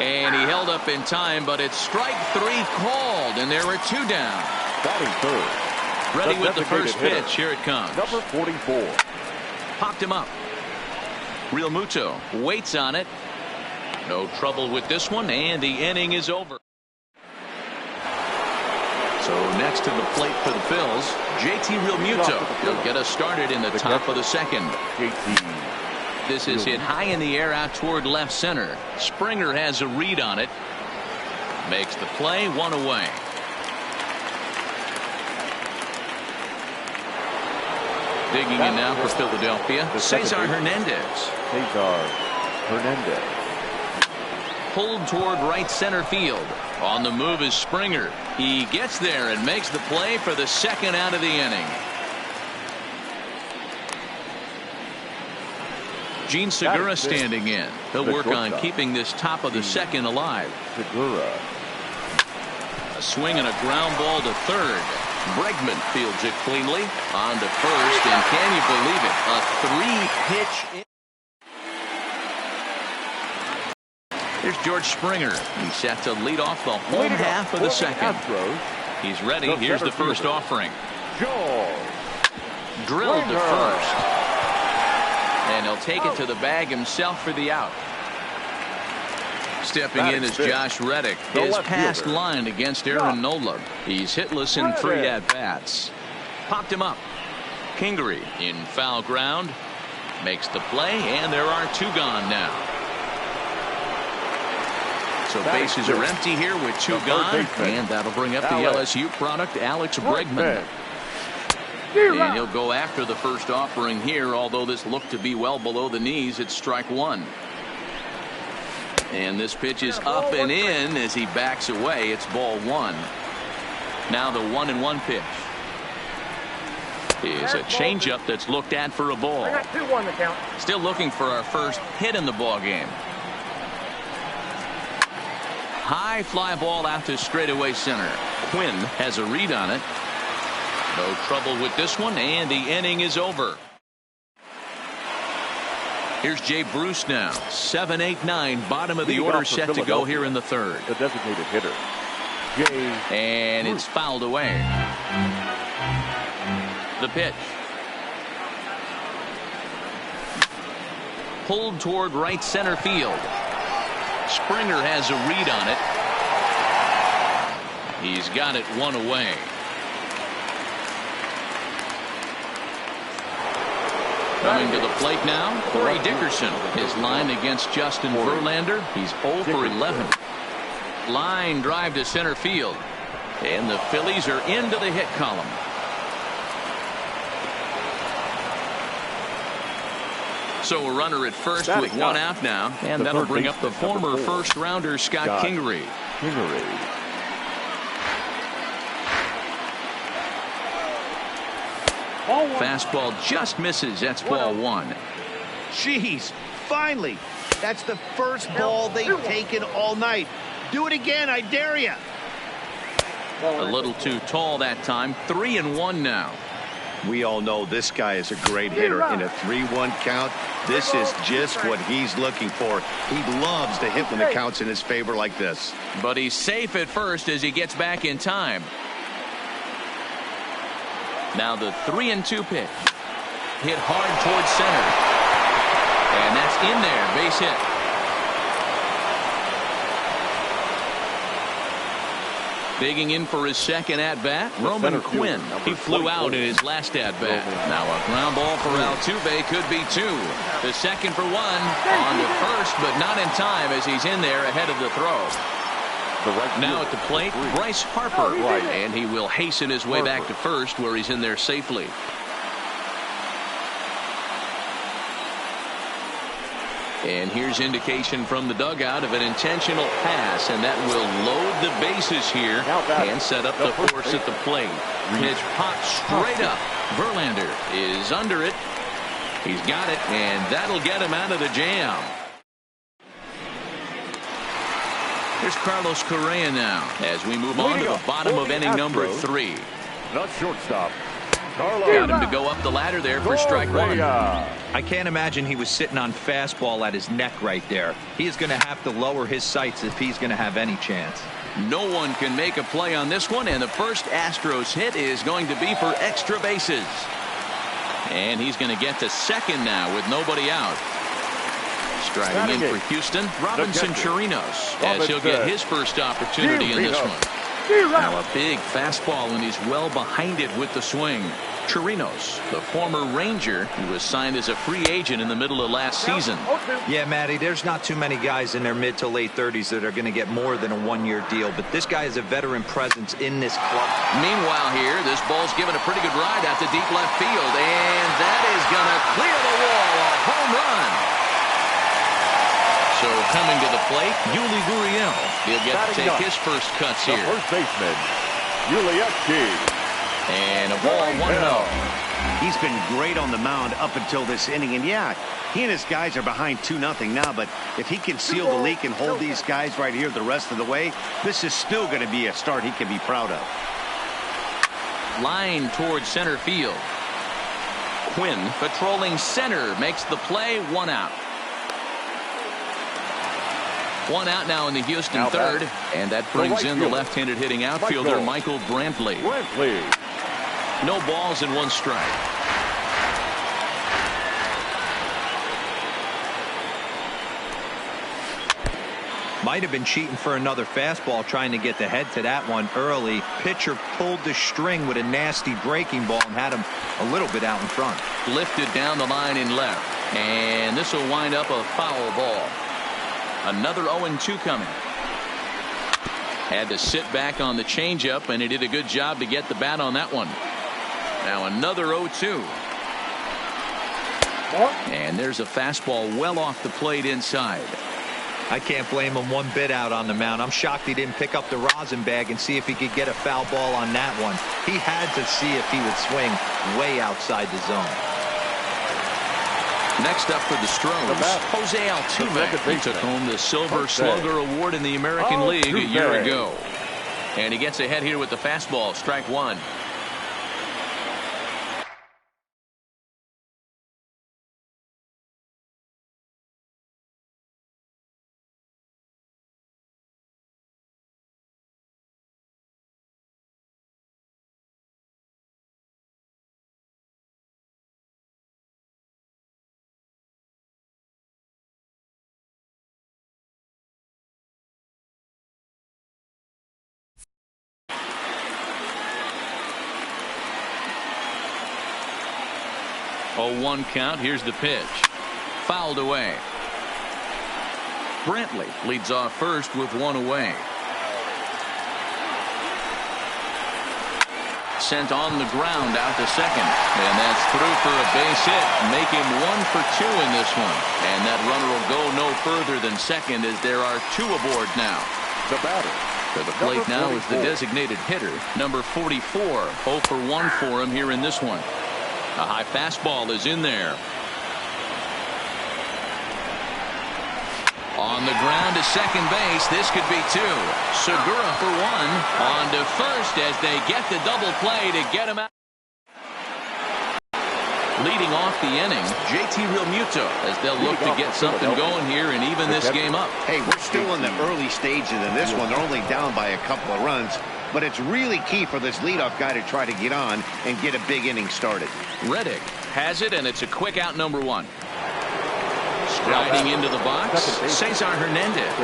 And he held up in time, but it's strike 3 called, and there are 2 down. Batting third. Ready with the first pitch. Here it comes. Number 44. Popped him up. Real Muto waits on it. No trouble with this one, and the inning is over. So next to the plate for the Phils, JT Realmuto. He'll get us started in the top of the second. JT. This is hit high in the air out toward left center. Springer has a read on it. Makes the play, 1 away. Digging in now for Philadelphia, Cesar Hernandez. Cesar Hernandez. Pulled toward right center field. On the move is Springer. He gets there and makes the play for the second out of the inning. Gene Segura standing in. He'll work on keeping this top of the second alive. Segura. A swing and a ground ball to third. Bregman fields it cleanly. On to first, and can you believe it? A three-pitch. Here's George Springer. He's set to lead off the home half of the second. He's ready. Here's the first offering. Drilled to first. And he'll take it to the bag himself for the out. Stepping in is Josh Reddick. His past line against Aaron Nola. He's hitless in 3 at-bats. Popped him up. Kingery in foul ground. Makes the play, and there are 2 gone now. So bases are empty here with 2 gone, and that'll bring up the LSU product, Alex Bregman. And he'll go after the first offering here, although this looked to be well below the knees. It's strike 1. And this pitch is up and in as he backs away. It's ball 1. Now the 1-1 pitch is a changeup that's looked at for a ball. Still looking for our first hit in the ball game. High fly ball out to straightaway center. Quinn has a read on it. No trouble with this one, and the inning is over. Here's Jay Bruce now. 7, 8, 9. Bottom of the order set to go here in the third. The designated hitter. And it's fouled away. The pitch. Pulled toward right center field. Springer has a read on it. He's got it 1 away. Coming to the plate now, Corey Dickerson. His line against Justin Verlander. He's 0 for 11. Line drive to center field. And the Phillies are into the hit column. So a runner at first with 1 out now. And that'll bring up the former first rounder Scott Kingery. Fastball just misses. That's ball 1. Jeez, finally. That's the first ball they've taken all night. Do it again, I dare you. A little too tall that time. 3-1 now. We all know this guy is a great hitter. In a 3-1 count, this is just what he's looking for. He loves to hit when the count's in his favor like this. But he's safe at first as he gets back in time. Now the 3-2 pitch. Hit hard towards center. And that's in there. Base hit. Digging in for his second at-bat, Roman Quinn. He flew out in his last at-bat. Now a ground ball for Altuve could be 2. The second for 1. On to first, but not in time as he's in there ahead of the throw. Now at the plate, Bryce Harper. And he will hasten his way back to first where he's in there safely. And here's indication from the dugout of an intentional pass, and that will load the bases here and set up the force at the plate. Pitch popped straight up. Verlander is under it. He's got it, and that'll get him out of the jam. Here's Carlos Correa now as we move on to the bottom of inning number 3. The shortstop. Got him to go up the ladder there for strike 1. I can't imagine he was sitting on fastball at his neck right there. He is going to have to lower his sights if he's going to have any chance. No one can make a play on this one, and the first Astros hit is going to be for extra bases. And he's going to get to second now with nobody out. Striding in for Houston, Robinson Chirinos, as he'll get his first opportunity in this one. Now a big fastball, and he's well behind it with the swing. Chirinos, the former Ranger, who was signed as a free agent in the middle of last season. Yeah, Matty, there's not too many guys in their mid to late 30s that are going to get more than a 1-year deal, but this guy is a veteran presence in this club. Meanwhile here, this ball's given a pretty good ride out to deep left field, and that is going to clear the wall. A home run. So coming to the plate, Yuli Gurriel. He'll get to take his first cuts here. The first baseman, Yuli. And a ball 1-0. He's been great on the mound up until this inning. And, yeah, he and his guys are behind 2-0 now. But if he can seal the leak and hold these guys right here the rest of the way, this is still going to be a start he can be proud of. Line towards center field. Quinn patrolling center makes the play. 1 out. 1 out now in the Houston third, and that brings in the left-handed hitting outfielder Michael Brantley. No balls and 1 strike. Might have been cheating for another fastball, trying to get the head to that one early. Pitcher pulled the string with a nasty breaking ball and had him a little bit out in front. Lifted down the line in left, and this will wind up a foul ball. Another 0-2 coming. Had to sit back on the changeup, and he did a good job to get the bat on that one. Now another 0-2. And there's a fastball well off the plate inside. I can't blame him one bit out on the mound. I'm shocked he didn't pick up the rosin bag and see if he could get a foul ball on that one. He had to see if he would swing way outside the zone. Next up for the Stros, Jose Altuve. He took home the Silver Slugger Award in the American League a year ago. And he gets ahead here with the fastball, strike 1. Oh, 1 count. Here's the pitch. Fouled away. Brantley leads off first with 1 away. Sent on the ground out to second. And that's through for a base hit. Make him 1 for 2 in this one. And that runner will go no further than second as there are 2 aboard now. The batter. To the plate now is the designated hitter, number 44. 0 for 1 for him here in this one. A high fastball is in there. On the ground to second base. This could be 2. Segura for 1. On to first as they get the double play to get him out. Leading off the inning, JT Realmuto, as they'll look to get something going here and even this game up. Hey, we're still in the early stages in this one. They're only down by a couple of runs. But it's really key for this leadoff guy to try to get on and get a big inning started. Reddick has it, and it's a quick out, number 1. Striding into the box, Cesar Hernandez.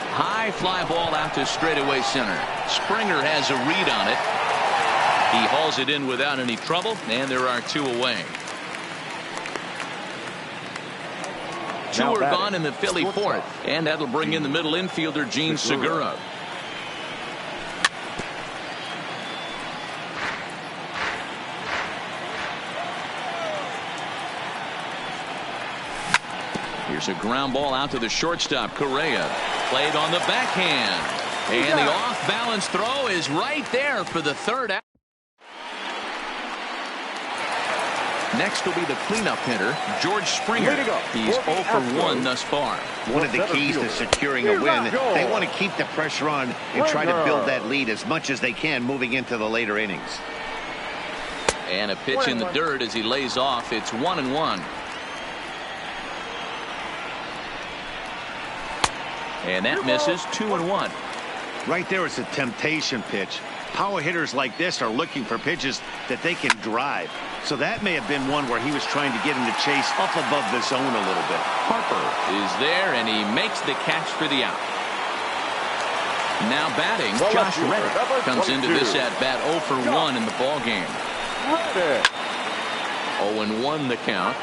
High fly ball out to straightaway center. Springer has a read on it. He hauls it in without any trouble, and there are 2 away. 2 are gone in the Philly 4th, and that'll bring in the middle infielder Gene Segura. Here's a ground ball out to the shortstop, Correa. Played on the backhand. And the off-balance throw is right there for the 3rd out. Next will be the cleanup hitter, George Springer. He's 0 for 1 thus far. One of the keys to securing a win, they want to keep the pressure on and try to build that lead as much as they can moving into the later innings. And a pitch in the dirt as he lays off. It's 1-1. And that misses. 2-1. Right there, it's a temptation pitch. Power hitters like this are looking for pitches that they can drive. So that may have been one where he was trying to get him to chase up above the zone a little bit. Harper is there, and he makes the catch for the out. Now batting, Josh Reddick comes into this at-bat 0 for 1 in the ballgame. 0-1 the count.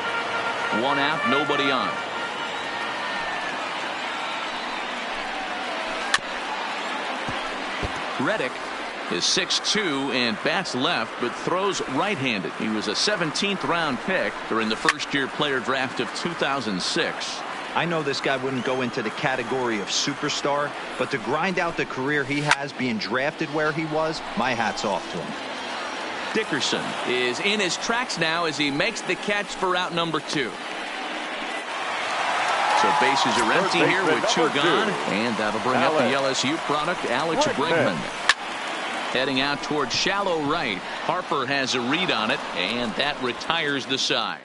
1 out, nobody on. Reddick is 6'2" and bats left, but throws right-handed. He was a 17th round pick during the first-year player draft of 2006. I know this guy wouldn't go into the category of superstar, but to grind out the career he has being drafted where he was, my hat's off to him. Dickerson is in his tracks now as he makes the catch for out number 2. So bases are empty here with 2 gone, and that'll bring up the LSU product, Alex Bregman. Heading out towards shallow right. Harper has a read on it, and that retires the side.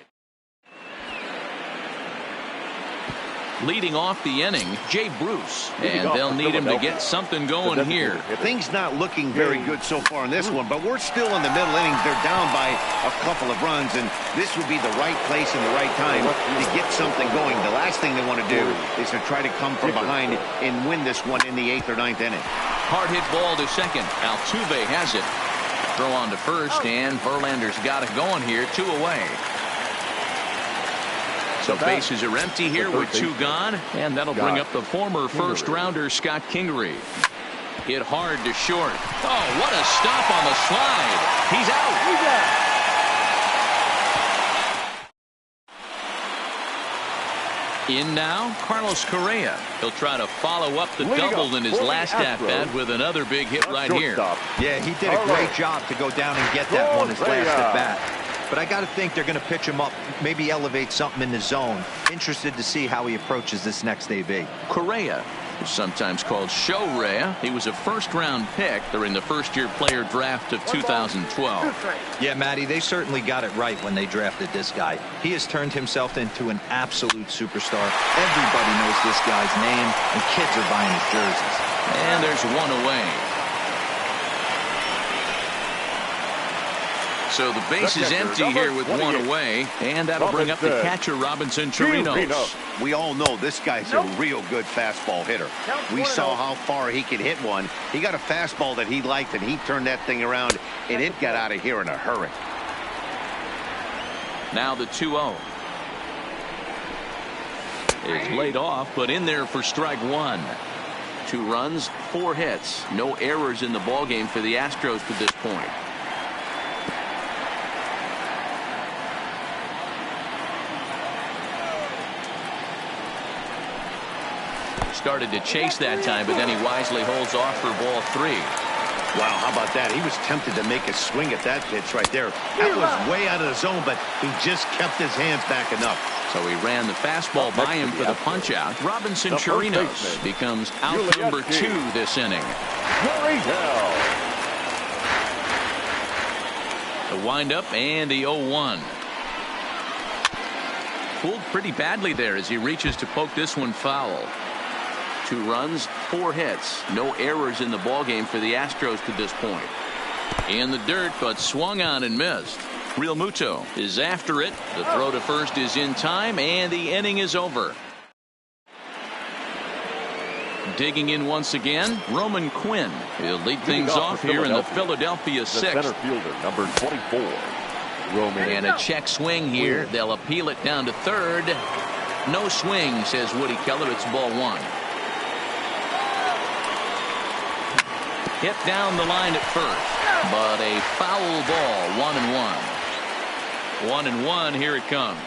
Leading off the inning, Jay Bruce, and they'll need him to get something going here. Things not looking very good so far in this one, but we're still in the middle innings. They're down by a couple of runs, and this would be the right place and the right time to get something going. The last thing they want to do is to try to come from behind and win this one in the 8th or 9th inning. Hard hit ball to second. Altuve has it. Throw on to first, and Verlander's got it going here. 2 away. So bases are empty here with 2 gone, and that'll bring up the former first-rounder Scott Kingery. Hit hard to short. Oh, what a stop on the slide. He's out. In now, Carlos Correa. He'll try to follow up the double in his last at-bat with another big hit right here. Yeah, he did a great job to go down and get that one his last at-bat. But I got to think they're going to pitch him up, maybe elevate something in the zone. Interested to see how he approaches this next AB. Correa, sometimes called Show-Rea. He was a first-round pick during the first-year player draft of 2012. Yeah, Matty, they certainly got it right when they drafted this guy. He has turned himself into an absolute superstar. Everybody knows this guy's name, and kids are buying his jerseys. And there's 1 away. So the base is empty here with 1 away, and that'll bring up the catcher, Robinson Chirinos. We all know this guy's a real good fastball hitter. We saw how far he could hit one. He got a fastball that he liked, and he turned that thing around, and it got out of here in a hurry. Now the 2-0. It's laid off, but in there for strike 1. 2 runs, 4 hits. No errors in the ballgame for the Astros to this point. Started to chase that time, but then he wisely holds off for ball 3. Wow, how about that? He was tempted to make a swing at that pitch right there. That was way out of the zone, but he just kept his hands back enough. So he ran the fastball by him for the punch-out. Robinson Chirinos becomes out number 2 this inning. The windup and the 0-1. Fooled pretty badly there as he reaches to poke this one foul. 2 runs, 4 hits. No errors in the ballgame for the Astros to this point. In the dirt, but swung on and missed. Real Muto is after it. The throw to first is in time, and the inning is over. Digging in once again, Roman Quinn. He'll lead things off here in the Philadelphia 6th. Center fielder, number 24. Roman. And a check swing here. They'll appeal it down to third. No swing, says Woody Keller. It's ball 1. Hit down the line at first, but a foul ball. 1-1. 1-1. Here it comes.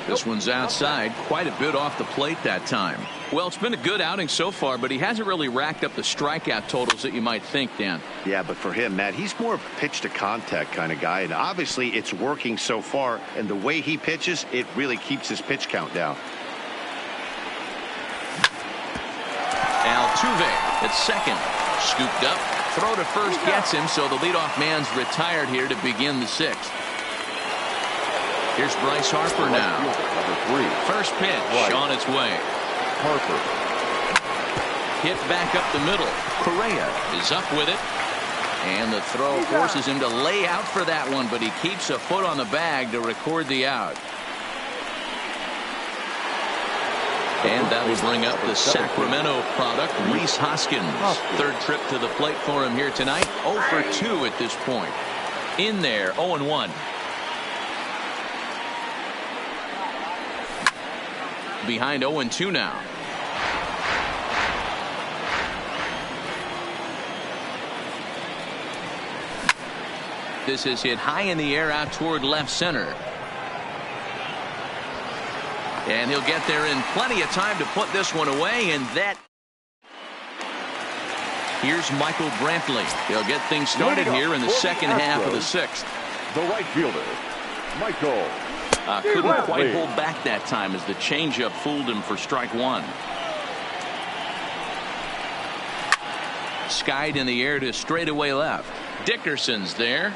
This one's outside, quite a bit off the plate that time. Well, it's been a good outing so far, but he hasn't really racked up the strikeout totals that you might think, Dan. Yeah, but for him, Matt, he's more of a pitch to contact kind of guy, and obviously it's working so far, and the way he pitches, it really keeps his pitch count down. Altuve at second. Scooped up. Throw to first gets him, so the leadoff man's retired here to begin the 6th. Here's Bryce Harper now. First pitch on its way. Harper. Hit back up the middle. Correa is up with it. And the throw forces him to lay out for that one, but he keeps a foot on the bag to record the out. And that will bring up the Sacramento product, Rhys Hoskins. 3rd trip to the plate for him here tonight. 0 for 2 at this point. In there, 0-1. Behind 0-2 now. This is hit high in the air out toward left center. And he'll get there in plenty of time to put this one away, and that Here's Michael Brantley. He'll get things started here in the second half of the sixth. The right fielder, Michael. Couldn't quite hold back that time as the changeup fooled him for strike one. Skied in the air to straightaway left. Dickerson's there.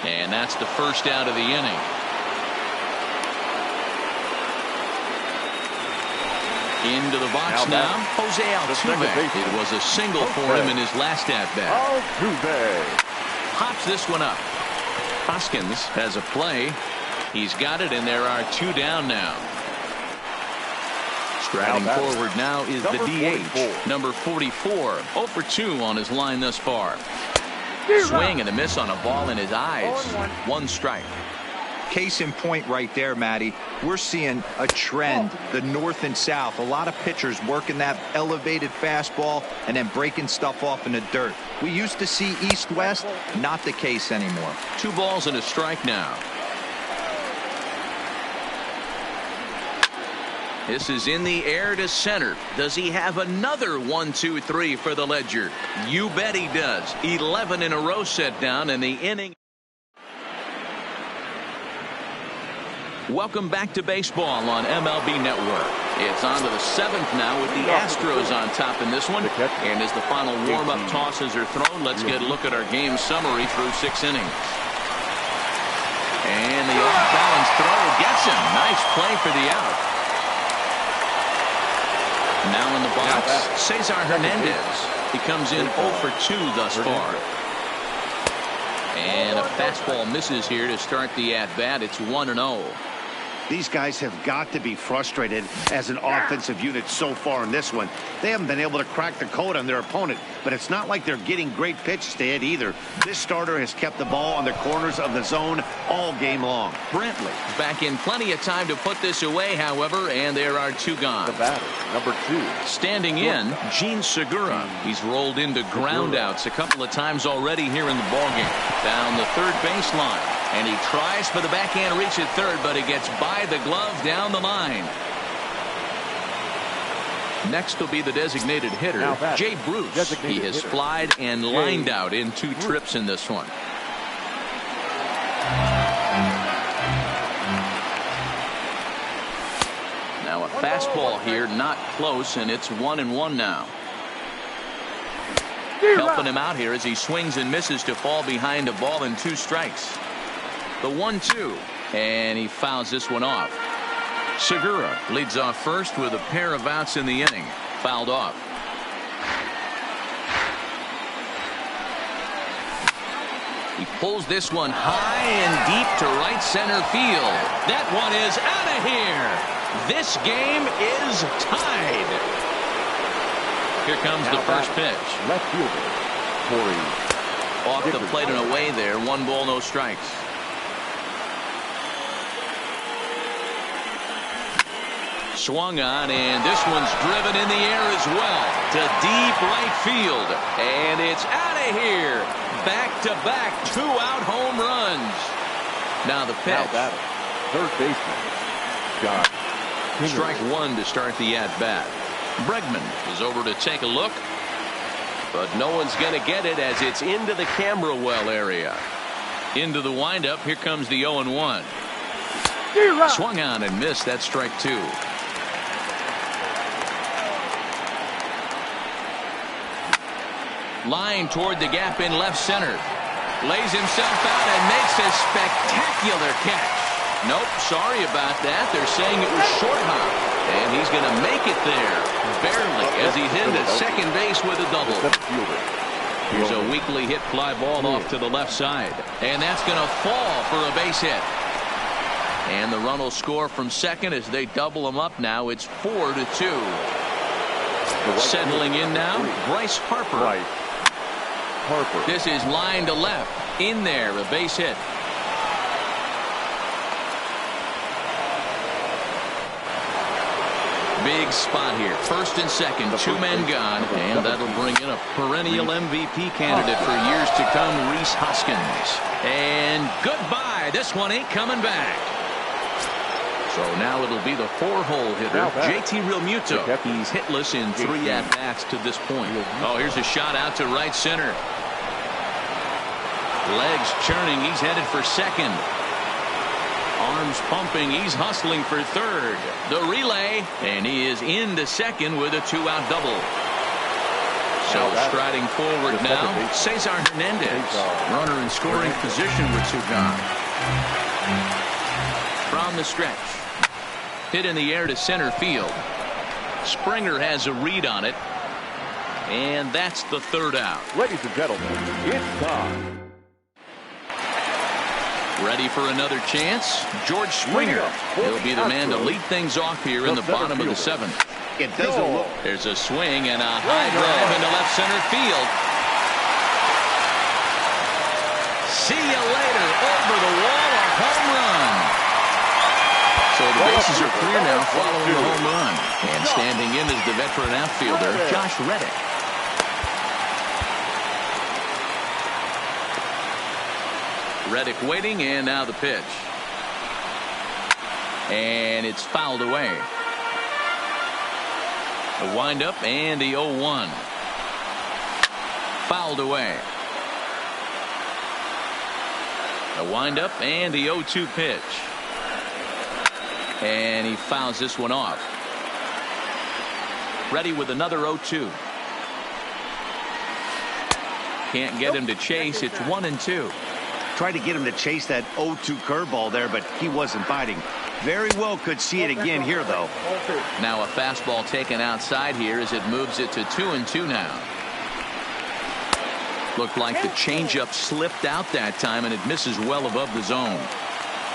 And that's the first out of the inning. Into the box now, Jose Altuve. It was a single for him in his last at-bat. Altuve Hops this one up. Hoskins has a play. He's got it, and there are two down now. Striding forward now is the DH, number 44. 0 for 2 on his line thus far. Swing and a miss on a ball in his eyes. One strike. Case in point right there, Matty. We're seeing a trend, the north and south. A lot of pitchers working that elevated fastball and then breaking stuff off in the dirt. We used to see east-west, not the case anymore. 2 balls and a strike now. This is in the air to center. Does he have another 1, 2, 3 for the ledger? You bet he does. 11 in a row set down in the inning. Welcome back to baseball on MLB Network. It's on to the 7th now with the Astros on top in this one. And as the final warm-up tosses are thrown, let's get a look at our game summary through 6 innings. And the off-balance throw gets him. Nice play for the out. Now in the box, Cesar Hernandez. He comes in 0 for 2 thus far. And a fastball misses here to start the at-bat. It's 1-0. These guys have got to be frustrated as an offensive unit so far in this one. They haven't been able to crack the code on their opponent, but it's not like they're getting great pitches to hit either. This starter has kept the ball on the corners of the zone all game long. Brantley back in plenty of time to put this away, however, and there are 2 gone. The batter, number 2. Standing in, Gene Segura. He's rolled into groundouts a couple of times already here in the ballgame. Down the third baseline. And he tries for the backhand reach at third, but he gets by the glove down the line. Next will be the designated hitter, Jay Bruce. He has flied and lined out in 2 trips in this one. Now a fastball here, not close, and it's 1-1 now. Helping him out here as he swings and misses to fall behind a ball and 2 strikes. The 1-2, and he fouls this one off. Segura leads off first with a pair of outs in the inning. Fouled off. He pulls this one high and deep to right center field. That one is out of here. This game is tied. Here comes the first pitch. Left fielder, Corey. Off the plate and away there. 1 ball, no strikes. Swung on, and this one's driven in the air as well to deep right field, and it's out of here. Back-to-back 2-out home runs. Now the pitch. Third baseman, John. Strike 1 to start the at-bat. Bregman is over to take a look, but no one's going to get it as it's into the camera well area. Into the windup. Here comes the 0-1. Swung on and missed. That's strike 2. Line toward the gap in left center. Lays himself out and makes a spectacular catch. Nope, sorry about that. They're saying it was short hop. And he's going to make it there. Barely, as he hit at second base with a double. Here's a weakly hit fly ball off to the left side. And that's going to fall for a base hit. And the run will score from second as they double him up now. It's 4-2. Settling in now, Bryce Harper. This is line to left. In there, a base hit. Big spot here. First and second, 2 men gone, and that'll bring in a perennial MVP candidate for years to come, Rhys Hoskins. And goodbye. This one ain't coming back. So now it'll be the 4-hole hitter, JT Realmuto. He's hitless in 3 at-bats to this point. Oh, here's a shot out to right center. Legs churning. He's headed for second. Arms pumping. He's hustling for third. The relay, and he is into second with a 2-out double. So striding forward now, Cesar Hernandez. Runner in scoring position with 2 gone. From the stretch. Hit in the air to center field. Springer has a read on it. And that's the 3rd out. Ladies and gentlemen, it's time. Ready for another chance? George Springer. He'll be the man to lead things off here in the bottom of the 7th. It doesn't look. There's a swing and a high drive into left center field. See you later. Over the wall, a home run. So the bases are clear now following the home run. And standing in is the veteran outfielder, Josh Reddick. Reddick waiting, and now the pitch. And it's fouled away. The windup and the 0-1. Fouled away. The windup and the 0-2 pitch. And he fouls this one off. Ready with another 0-2. Can't get him to chase. It's 1-2. Tried to get him to chase that 0-2 curveball there, but he wasn't biting. Very well could see it again here, though. Now a fastball taken outside here as it moves it to 2-2 now. Looked like the changeup slipped out that time, and it misses well above the zone.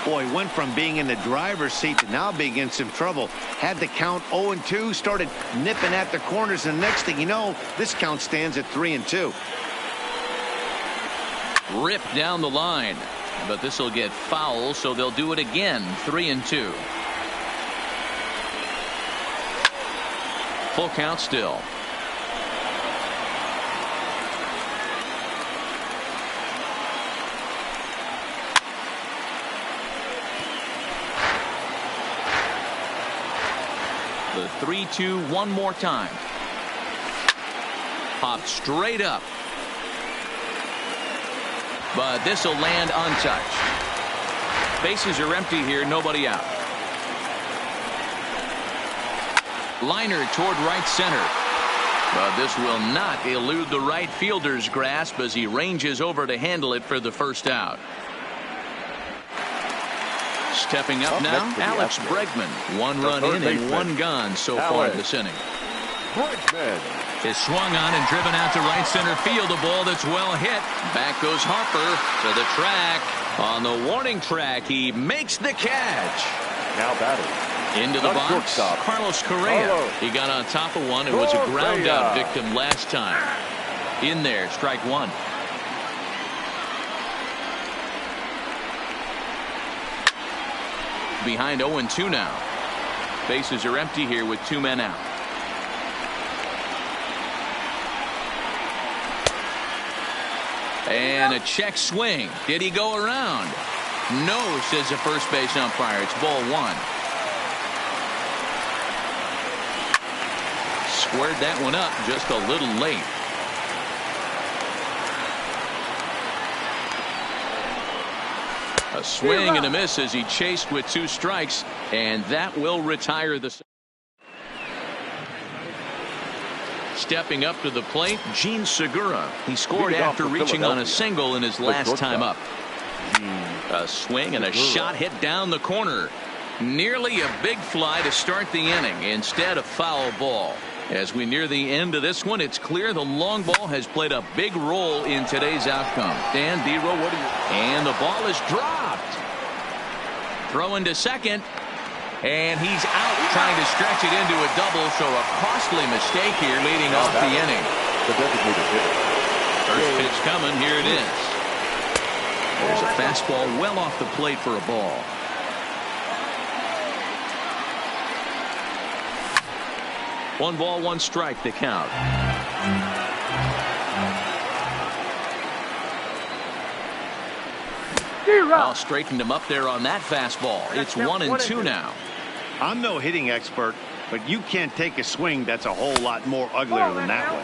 Boy, went from being in the driver's seat to now being in some trouble. Had the count 0-2, started nipping at the corners, and next thing you know, this count stands at 3-2. Ripped down the line, but this will get foul, so they'll do it again. 3-2. Full count still. The 3-2 one more time. Popped straight up. But this will land untouched. Bases are empty here, nobody out. Liner toward right center. But this will not elude the right fielder's grasp as he ranges over to handle it for the 1st out. Stepping up now, Alex Bregman. 1 run in and 1 gone so far this inning. Bregman is swung on and driven out to right center field. A ball that's well hit. Back goes Harper to the track. On the warning track, he makes the catch. Now batting. Into the box, Carlos Correa. He got on top of one. It was a ground out victim last time. In there, strike 1. Behind 0-2 now. Bases are empty here with 2 men out. And a check swing. Did he go around? No, says the first base umpire. It's ball 1. Squared that one up just a little late. A swing and a miss as he chased with 2 strikes, and that will retire the. Stepping up to the plate, Gene Segura. He scored after reaching on a single in his last time up. A swing and a shot hit down the corner. Nearly a big fly to start the inning. Instead, a foul ball. As we near the end of this one, it's clear the long ball has played a big role in today's outcome. Dan Dero, what do you? And the ball is dropped. Throwing to second. And he's out trying to stretch it into a double, so a costly mistake here leading off the inning. First pitch coming, here it is. There's a fastball well off the plate for a ball. One ball, 1 strike, the count. Well, straightened him up there on that fastball. It's 1-2 now. I'm no hitting expert, but you can't take a swing that's a whole lot more uglier than that one.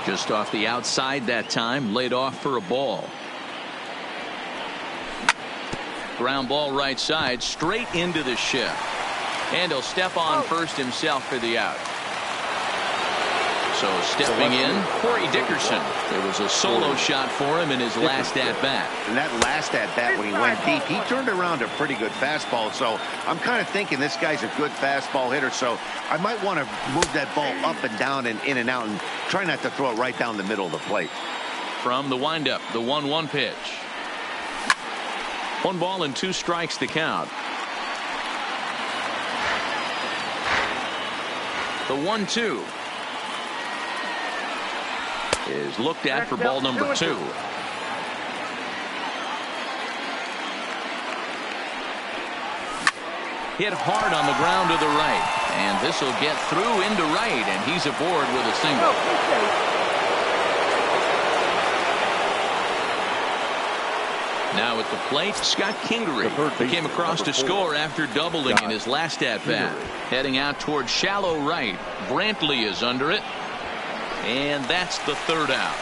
Just off the outside that time, laid off for a ball. Ground ball right side, straight into the shift. And he'll step on first himself for the out. So stepping in, Corey Dickerson. It was a solo shot for him in his last at-bat. And that last at-bat when he went deep, he turned around a pretty good fastball. So I'm kind of thinking this guy's a good fastball hitter. So I might want to move that ball up and down and in and out and try not to throw it right down the middle of the plate. From the windup, the 1-1 pitch. 1 ball and 2 strikes to count. The 1-2 is looked at for ball number 2. Hit hard on the ground to the right, and this will get through into right, and he's aboard with a single. Now at the plate, Scott Kingery. He came across to score after doubling in his last at-bat. Heading out towards shallow right. Brantley is under it. And that's the 3rd out.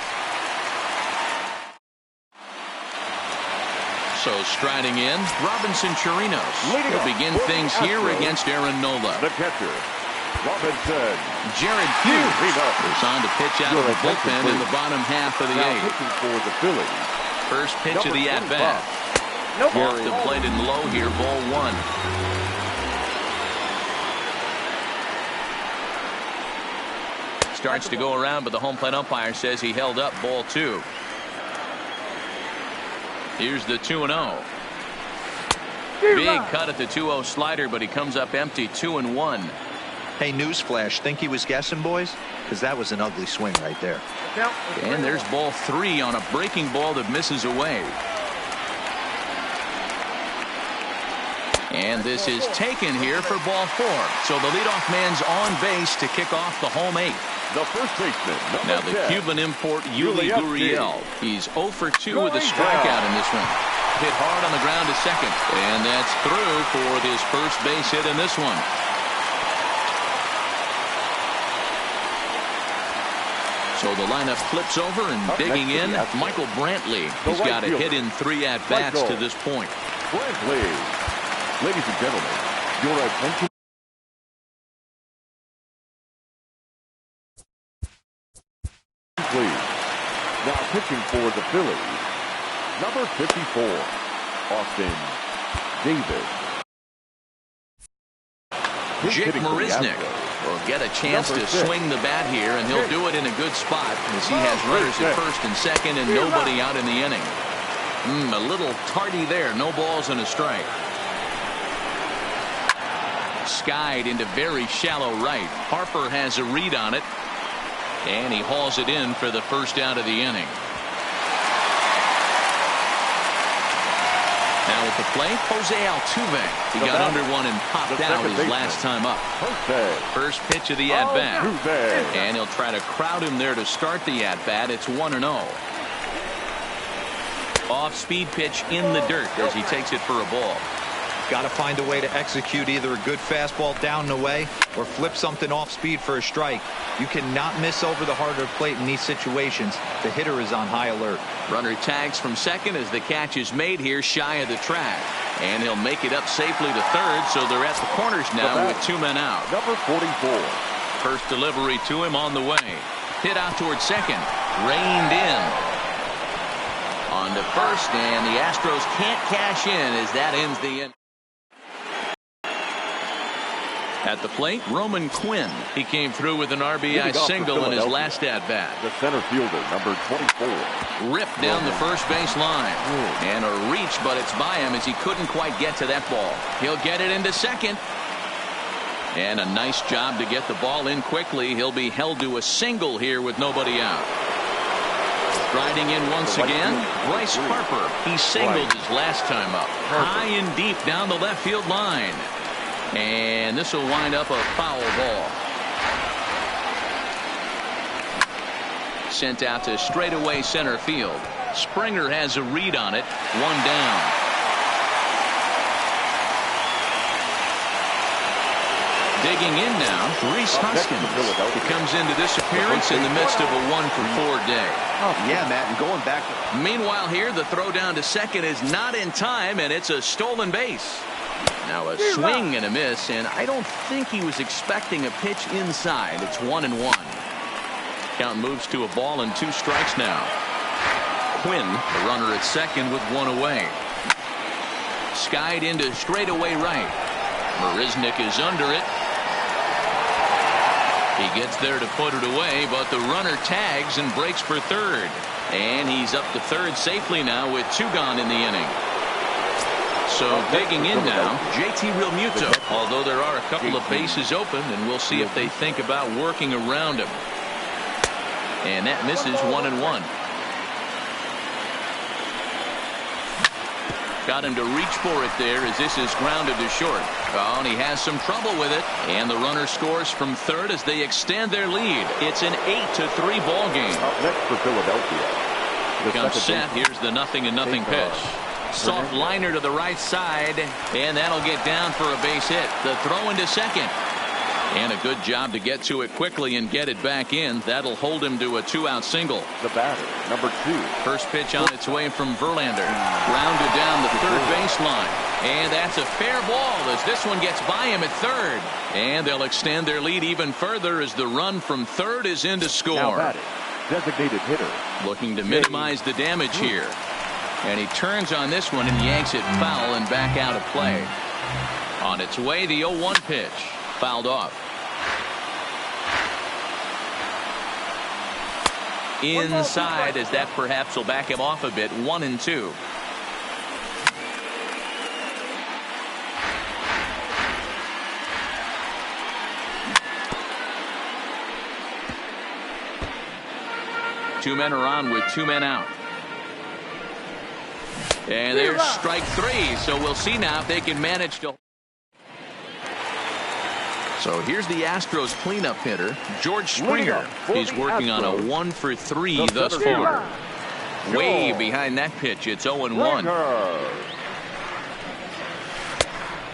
So striding in, Robinson Chirinos. He'll begin things here against Aaron Nola. The catcher, Robinson. Jared Hughes is on to pitch out of the bullpen in the bottom half of the 8th. For the Phillies. First pitch of the at-bat. Off the plate and low here, ball 1. Starts to go around, but the home plate umpire says he held up, ball 2. Here's the 2-0. Big cut at the 2-0 slider, but he comes up empty, 2-1. Hey, newsflash, think he was guessing, boys? Because that was an ugly swing right there. And there's ball 3 on a breaking ball that misses away. And this is taken here for ball 4. So the leadoff man's on base to kick off the home 8th. The first baseman. Now the Cuban import, Yuli Gurriel. He's 0 for 2 with a strikeout in this one. Hit hard on the ground to second. And that's through for his first base hit in this one. So the lineup flips over and digging in, Michael Brantley. He's got a hit in 3 at-bats to this point. Brantley. Ladies and gentlemen, your attention. Please. Now pitching for the Phillies, number 54, Austin Davis. Jake Marisnick will get a chance to swing the bat here, and he'll do it in a good spot as he has runners at first and second and nobody out in the inning. A little tardy there. No balls and a strike. Skied into very shallow right. Harper has a read on it. And he hauls it in for the first out of the inning. Now at the plate, Jose Altuve. He got under one and popped out his last time up. First pitch of the at-bat. And he'll try to crowd him there to start the at-bat. It's 1-0. Off-speed pitch in the dirt as he takes it for a ball. Got to find a way to execute either a good fastball down and away or flip something off speed for a strike. You cannot miss over the harder plate in these situations. The hitter is on high alert. Runner tags from second as the catch is made here shy of the track. And he'll make it up safely to third, so they're at the corners now with 2 men out. Number 44. First delivery to him on the way. Hit out towards second. Reined in. On to first, and the Astros can't cash in as that ends the inning. At the plate, Roman Quinn. He came through with an RBI single in his last at-bat. The center fielder, number 24. Ripped down the first base line. And a reach, but it's by him as he couldn't quite get to that ball. He'll get it into second. And a nice job to get the ball in quickly. He'll be held to a single here with nobody out. Striding in once again, Bryce Harper. He singled his last time up. High and deep down the left field line. And this will wind up a foul ball. Sent out to straightaway center field. Springer has a read on it. 1 down. digging in now, Reese Hoskins. He comes into this appearance in the midst of a 1-for-4 day. Yeah, Matt, and going back. Meanwhile here, the throw down to second is not in time, and it's a stolen base. Now a swing and a miss, and I don't think he was expecting a pitch inside. It's 1-1. Count moves to a ball and 2 strikes now. Quinn, the runner at second with 1 away. Skied into straightaway right. Marisnik is under it. He gets there to put it away, but the runner tags and breaks for third. And he's up to third safely now with 2 gone in the inning. So digging in now, JT Realmuto. Although there are a couple of bases open, and we'll see if they think about working around him. And that misses 1-1. Got him to reach for it there as this is grounded to short. Oh, and he has some trouble with it. And the runner scores from third as they extend their lead. It's an 8-3 ball game. Up next for Philadelphia. Comes set. Here's the 0-0 pitch. Soft liner to the right side. And that'll get down for a base hit. The throw into second. And a good job to get to it quickly and get it back in. That'll hold him to a 2-out single. The batter, number 2. First pitch on its way from Verlander. Grounded down the third baseline. And that's a fair ball as this one gets by him at third. And they'll extend their lead even further as the run from third is in to score. Now batting, designated hitter. Looking to minimize the damage here. And he turns on this one and yanks it foul and back out of play. On its way, the 0-1 pitch. Fouled off. Inside as that perhaps will back him off a bit. 1-2. Two men are on with 2 men out. And there's strike 3. So we'll see now if they can manage to. So here's the Astros cleanup hitter, George Springer. He's working on a 1-for-3 thus far. Way behind that pitch. It's 0-1.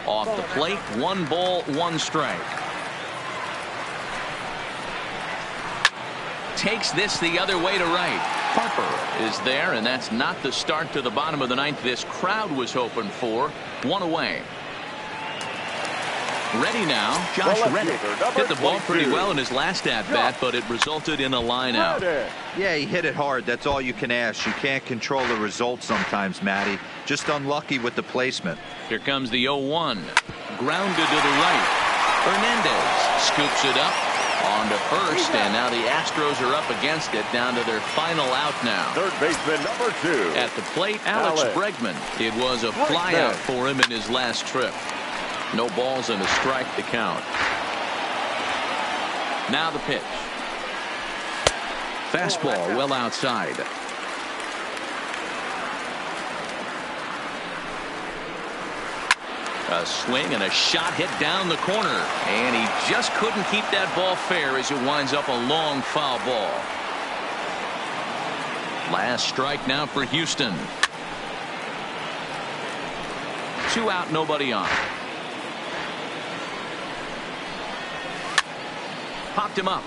Off the plate, 1 ball, 1 strike. Takes this the other way to right. Harper is there, and that's not the start to the bottom of the 9th this crowd was hoping for. 1 away. Ready now, Josh Reddick. Hit the ball pretty well in his last at-bat, but it resulted in a line-out. Yeah, he hit it hard. That's all you can ask. You can't control the result sometimes, Matty. Just unlucky with the placement. Here comes the 0-1. Grounded to the right. Hernandez scoops it up on to first, and now the Astros are up against it, down to their final out now. Third baseman, number 2. At the plate, Alex Bregman. It was a flyout for him in his last trip. No balls and a strike to count. Now the pitch. Fastball well outside. A swing and a shot hit down the corner. And he just couldn't keep that ball fair as it winds up a long foul ball. Last strike now for Houston. 2 out, nobody on. Popped him up.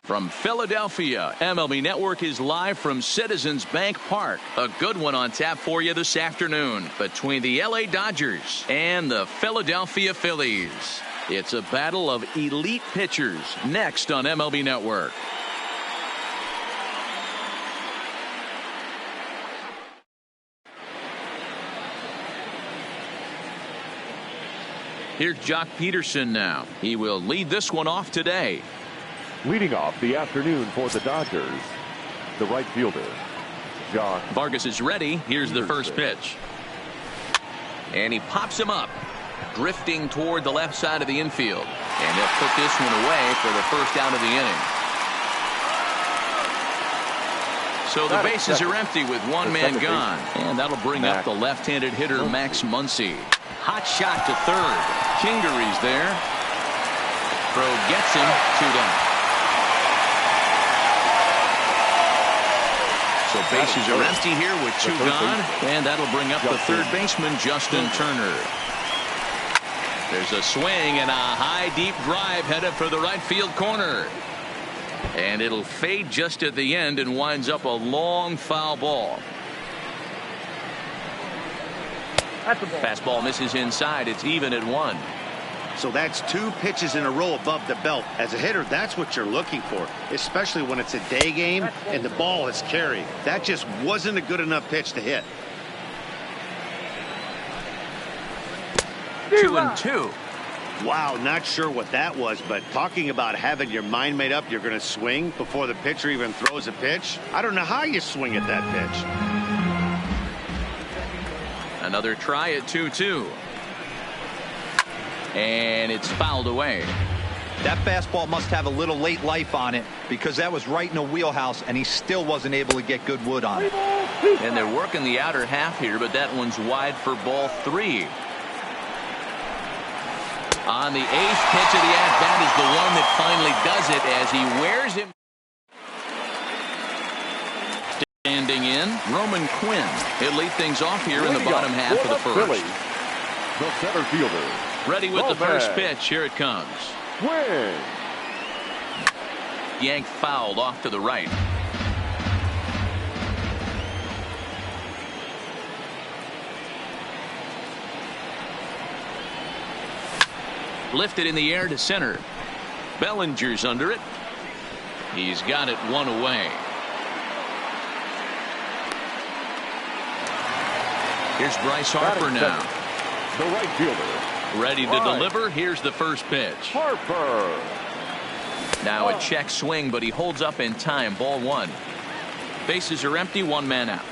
From Philadelphia, MLB Network is live from Citizens Bank Park. A good one on tap for you this afternoon between the LA Dodgers and the Philadelphia Phillies. It's a battle of elite pitchers next on MLB Network. Here's Jock Peterson now. He will lead this one off today. Leading off the afternoon for the Dodgers, the right fielder, Jock. Vargas is ready. Here's the first pitch. And he pops him up, drifting toward the left side of the infield. And they'll put this one away for the first out of the inning. So the bases are empty with one man gone. And that'll bring up the left-handed hitter, Max Muncy. Hot shot to third. Kingery's there. Throw gets him, 2 down. So bases are empty here with 2 gone, and that'll bring up the third baseman, Justin Turner. There's a swing and a high, deep drive headed for the right field corner. And it'll fade just at the end and winds up a long foul ball. That's a ball. Fastball misses inside. It's even at 1. So that's 2 pitches in a row above the belt. As a hitter, that's what you're looking for, especially when it's a day game and the ball is carried. That just wasn't a good enough pitch to hit. 2-2. Wow, not sure what that was, but talking about having your mind made up, you're going to swing before the pitcher even throws a pitch. I don't know how you swing at that pitch. Another try at 2-2. And it's fouled away. That fastball must have a little late life on it because that was right in the wheelhouse and he still wasn't able to get good wood on it. And they're working the outer half here, but that one's wide for ball 3. On the 8th pitch of the at-bat is the one that finally does it as he wears him. Standing in, Roman Quinn. He'll lead things off here in the bottom half of the first. The center fielder. Ready with the first pitch. Here it comes. Swing. Yanked fouled off to the right. Lifted in the air to center. Bellinger's under it. He's got it 1 away. Here's Bryce Harper now. The right fielder. Ready to deliver. Here's the first pitch. Harper. Now a check swing, but he holds up in time. Ball 1. Bases are empty. 1 man out.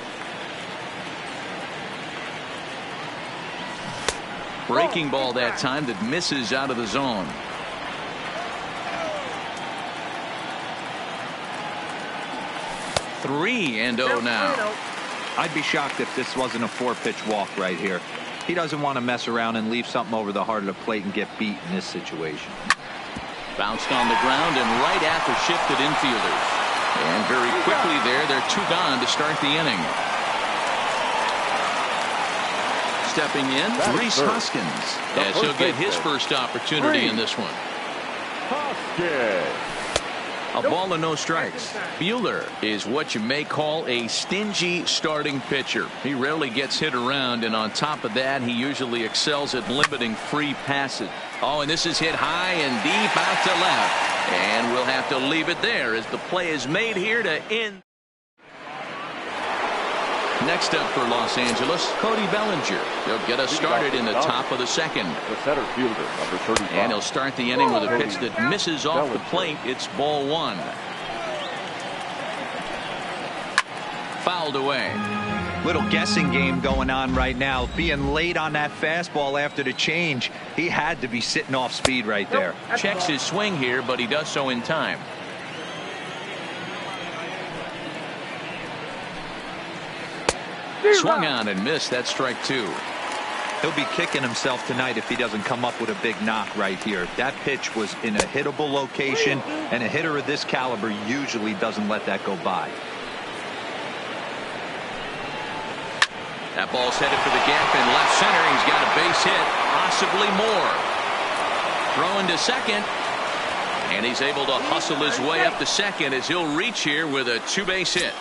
Breaking ball that time that misses out of the zone. Three and 0 now. I'd be shocked if this wasn't a 4-pitch walk right here. He doesn't want to mess around and leave something over the heart of the plate and get beat in this situation. Bounced on the ground and right at the shifted infielders. And very quickly there, they're 2 gone to start the inning. Stepping in, Rhys Hoskins, as he'll get his first opportunity in this one. Hoskins. A ball and no strikes. Buehler is what you may call a stingy starting pitcher. He rarely gets hit around, and on top of that, he usually excels at limiting free passes. Oh, and this is hit high and deep out to left. And we'll have to leave it there as the play is made here to end. Next up for Los Angeles, Cody Bellinger. He'll get us started in the top of the second. The center fielder, number 35. And he'll start the inning with a pitch that misses off the plate. It's ball 1. Fouled away. Little guessing game going on right now. Being late on that fastball after the change. He had to be sitting off speed right there. Checks his swing here, but he does so in time. Swung on and missed. That's strike 2. He'll be kicking himself tonight if he doesn't come up with a big knock right here. That pitch was in a hittable location, and a hitter of this caliber usually doesn't let that go by. That ball's headed for the gap in left center. He's got a base hit, possibly more. Throwing to second. And he's able to hustle his way up to second as he'll reach here with a two-base hit.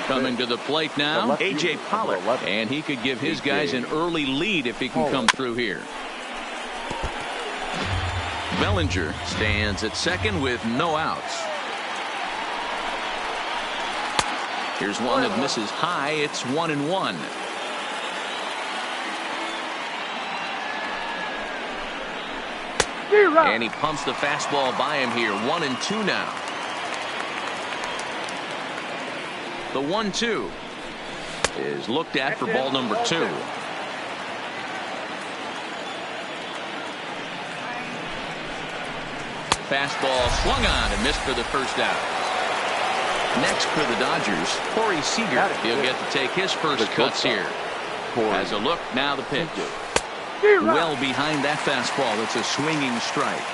Coming to the plate now, A.J. Pollock. And he could give his guys an early lead if he can come through here. Bellinger stands at second with no outs. Here's one that misses high. It's 1-1. And he pumps the fastball by him here. 1-2 now. The 1-2 is looked at for ball number 2. Fastball swung on and missed for the first out. Next for the Dodgers, Corey Seager. He'll get to take his first cuts here. As a look, now the pitch. Well behind that fastball. It's a swinging strike.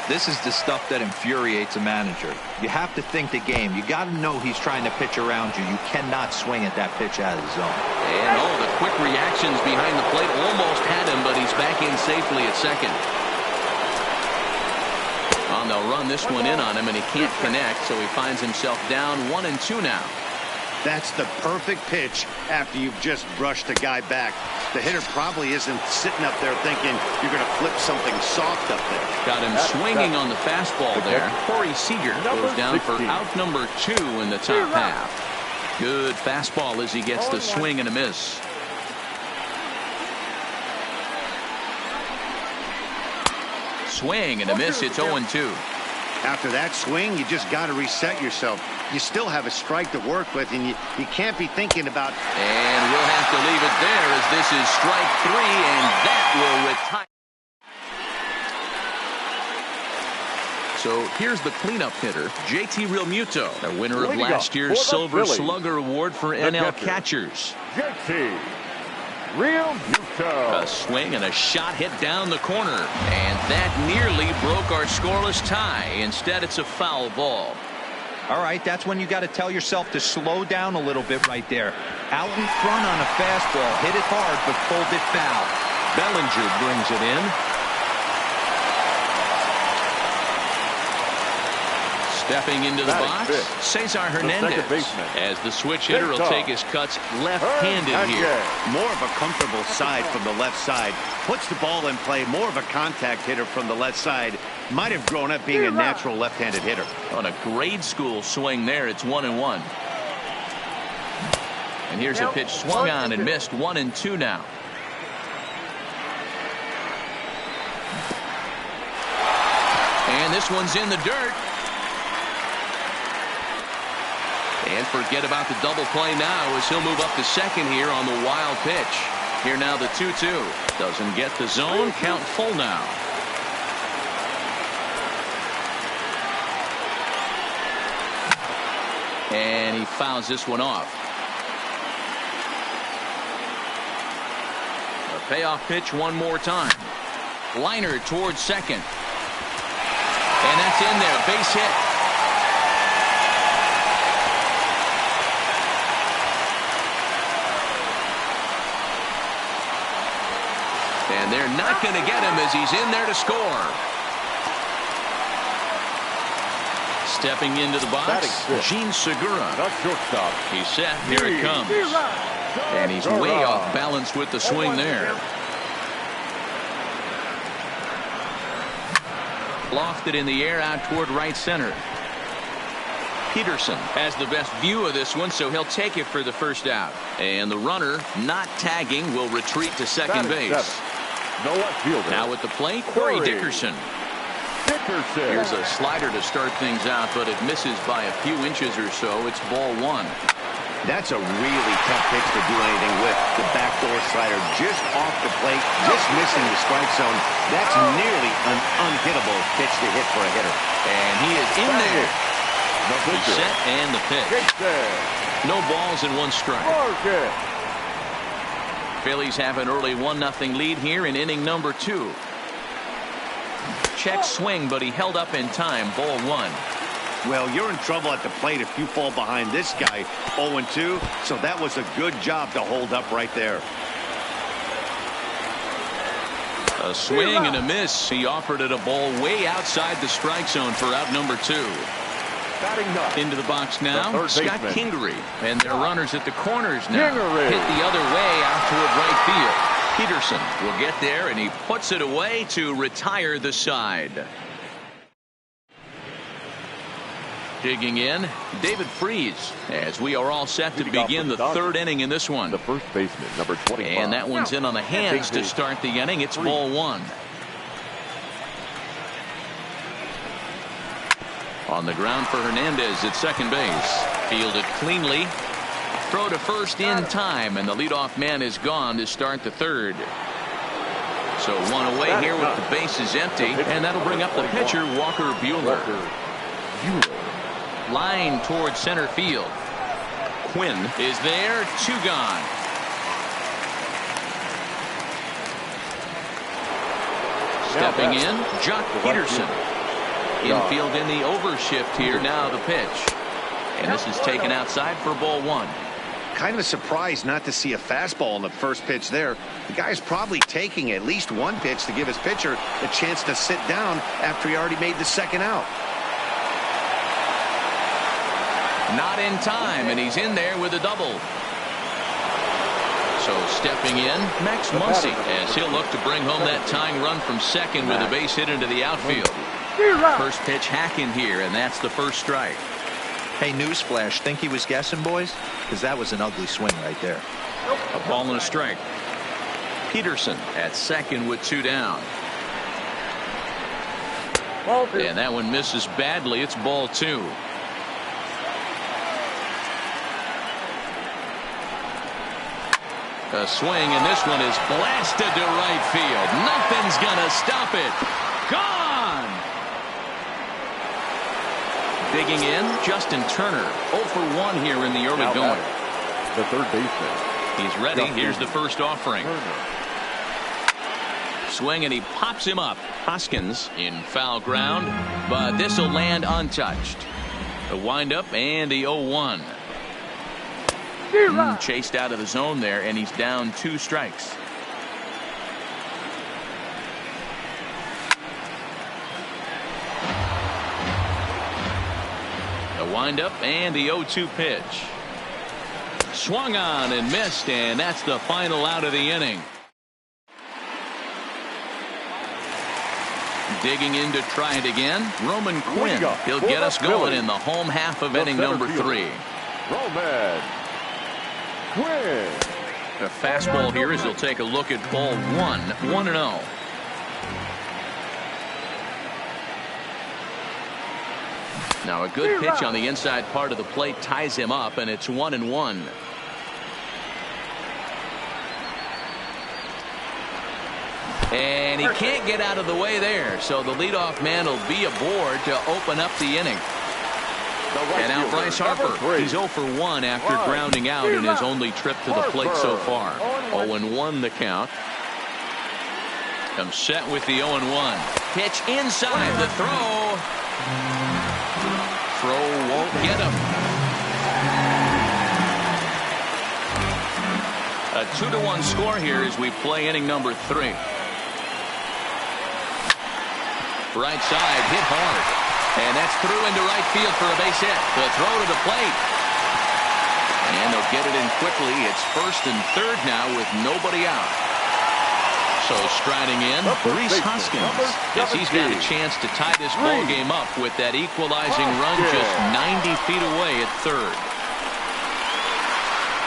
This is the stuff that infuriates a manager. You have to think the game. You got to know he's trying to pitch around you. You cannot swing at that pitch out of the zone. And all the quick reactions behind the plate almost had him, but he's back in safely at second. Oh, they'll run this one in on him, and he can't connect, so he finds himself down 1-2 now. That's the perfect pitch after you've just brushed a guy back. The hitter probably isn't sitting up there thinking you're going to flip something soft up there. Got him swinging on the fastball there. Corey Seager goes down for out number 2 in the top half. Good fastball as he gets the swing and a miss. Swing and a miss. It's 0-2. After that swing, you just got to reset yourself. You still have a strike to work with, and you can't be thinking about... And we'll have to leave it there as this is strike 3, and that will retire. So here's the cleanup hitter, JT Realmuto, the winner of last year's Silver Slugger Award for NL catchers. JT Realmuto. A swing and a shot hit down the corner, and that nearly broke our scoreless tie. Instead, it's a foul ball. All right, that's when you got to tell yourself to slow down a little bit right there. Out in front on a fastball, hit it hard, but pulled it foul. Bellinger brings it in. Stepping into the box, Cesar Hernandez, as the switch hitter will take his cuts left-handed here. More of a comfortable side from the left side. Puts the ball in play. More of a contact hitter from the left side. Might have grown up being a natural left-handed hitter. On a grade school swing there, it's 1-1. And here's a pitch swung on and missed. 1-2 now. And this one's in the dirt. And forget about the double play now as he'll move up to second here on the wild pitch. Here now the 2-2. Doesn't get the zone. Count full now. And he fouls this one off. A payoff pitch one more time. Liner towards second. And that's in there. Base hit. And they're not going to get him as he's in there to score. Stepping into the box, Gene Segura. He's set. Here it comes. And he's way off balance with the swing there. Lofted in the air out toward right center. Peterson has the best view of this one, so he'll take it for the first out. And the runner, not tagging, will retreat to second base. No left fielder. Now at the plate, Corey Dickerson. Here's a slider to start things out, but it misses by a few inches or so. It's ball 1. That's a really tough pitch to do anything with. The backdoor slider just off the plate, just missing the strike zone. That's nearly an unhittable pitch to hit for a hitter. And he is in there. He's set and the pitch. No balls and 1 strike. Phillies have an early 1-0 lead here in inning number 2. Check swing, but he held up in time. Ball 1. Well, you're in trouble at the plate if you fall behind this guy 0-2, so that was a good job to hold up right there. A swing and a miss. He offered it a ball way outside the strike zone for out number 2. Into the box now, Scott Kingery. And their runners at the corners now. Hit the other way out toward right field. Peterson will get there, and he puts it away to retire the side. Digging in, David Freese, as we are all set to begin the 3rd inning in this one. The first baseman, number 25. And that one's in on the hands to start the inning. It's ball 1. On the ground for Hernandez at second base. Fielded cleanly. Throw to first in time, and the leadoff man is gone to start the 3rd. So 1 away here with the bases empty, and that'll bring up the pitcher, Walker Buehler. Line towards center field. Quinn is there, 2 gone. Stepping in, Jock Peterson. Infield in the overshift here. Now the pitch. And this is taken outside for ball 1. Kind of a surprise not to see a fastball on the first pitch there. The guy's probably taking at least 1 pitch to give his pitcher a chance to sit down after he already made the second out. Not in time, and he's in there with a double. So stepping in, Max Muncy, as he'll look to bring home that tying run from second with a base hit into the outfield. First pitch hack in here, and that's the first strike. Hey, newsflash, think he was guessing, boys? Because that was an ugly swing right there. A ball and a strike. Peterson at second with 2 down. And that one misses badly. It's ball 2. A swing, and this one is blasted to right field. Nothing's gonna stop it. Gone! Digging in, Justin Turner. 0 for 1 here in the early going. The third baseman. He's ready. Here's the first offering. Swing, and he pops him up. Hoskins in foul ground, but this will land untouched. The windup and the 0-1. Chased out of the zone there, and he's down 2 strikes. The windup and the 0-2 pitch. Swung on and missed, and that's the final out of the inning. Digging in to try it again, Roman Quinn. He'll get us going in the home half of inning number 3. Roman Quinn. A fastball here as he'll take a look at ball 1, 1-0. Now a good pitch on the inside part of the plate ties him up, and it's 1-1. And he can't get out of the way there, so the leadoff man will be aboard to open up the inning. And now Bryce Harper. He's 0 for 1 after grounding out in his only trip to the plate so far. 0-1 the count. Comes set with the 0-1. Pitch inside the throw. Throw won't get him. A 2-1 score here as we play inning number 3. Right side, hit hard. And that's through into right field for a base hit. The throw to the plate. And they'll get it in quickly. It's first and third now with nobody out. So striding in, Rhys Hoskins, as he's got a chance to tie this ball game up with that equalizing run just 90 feet away at third.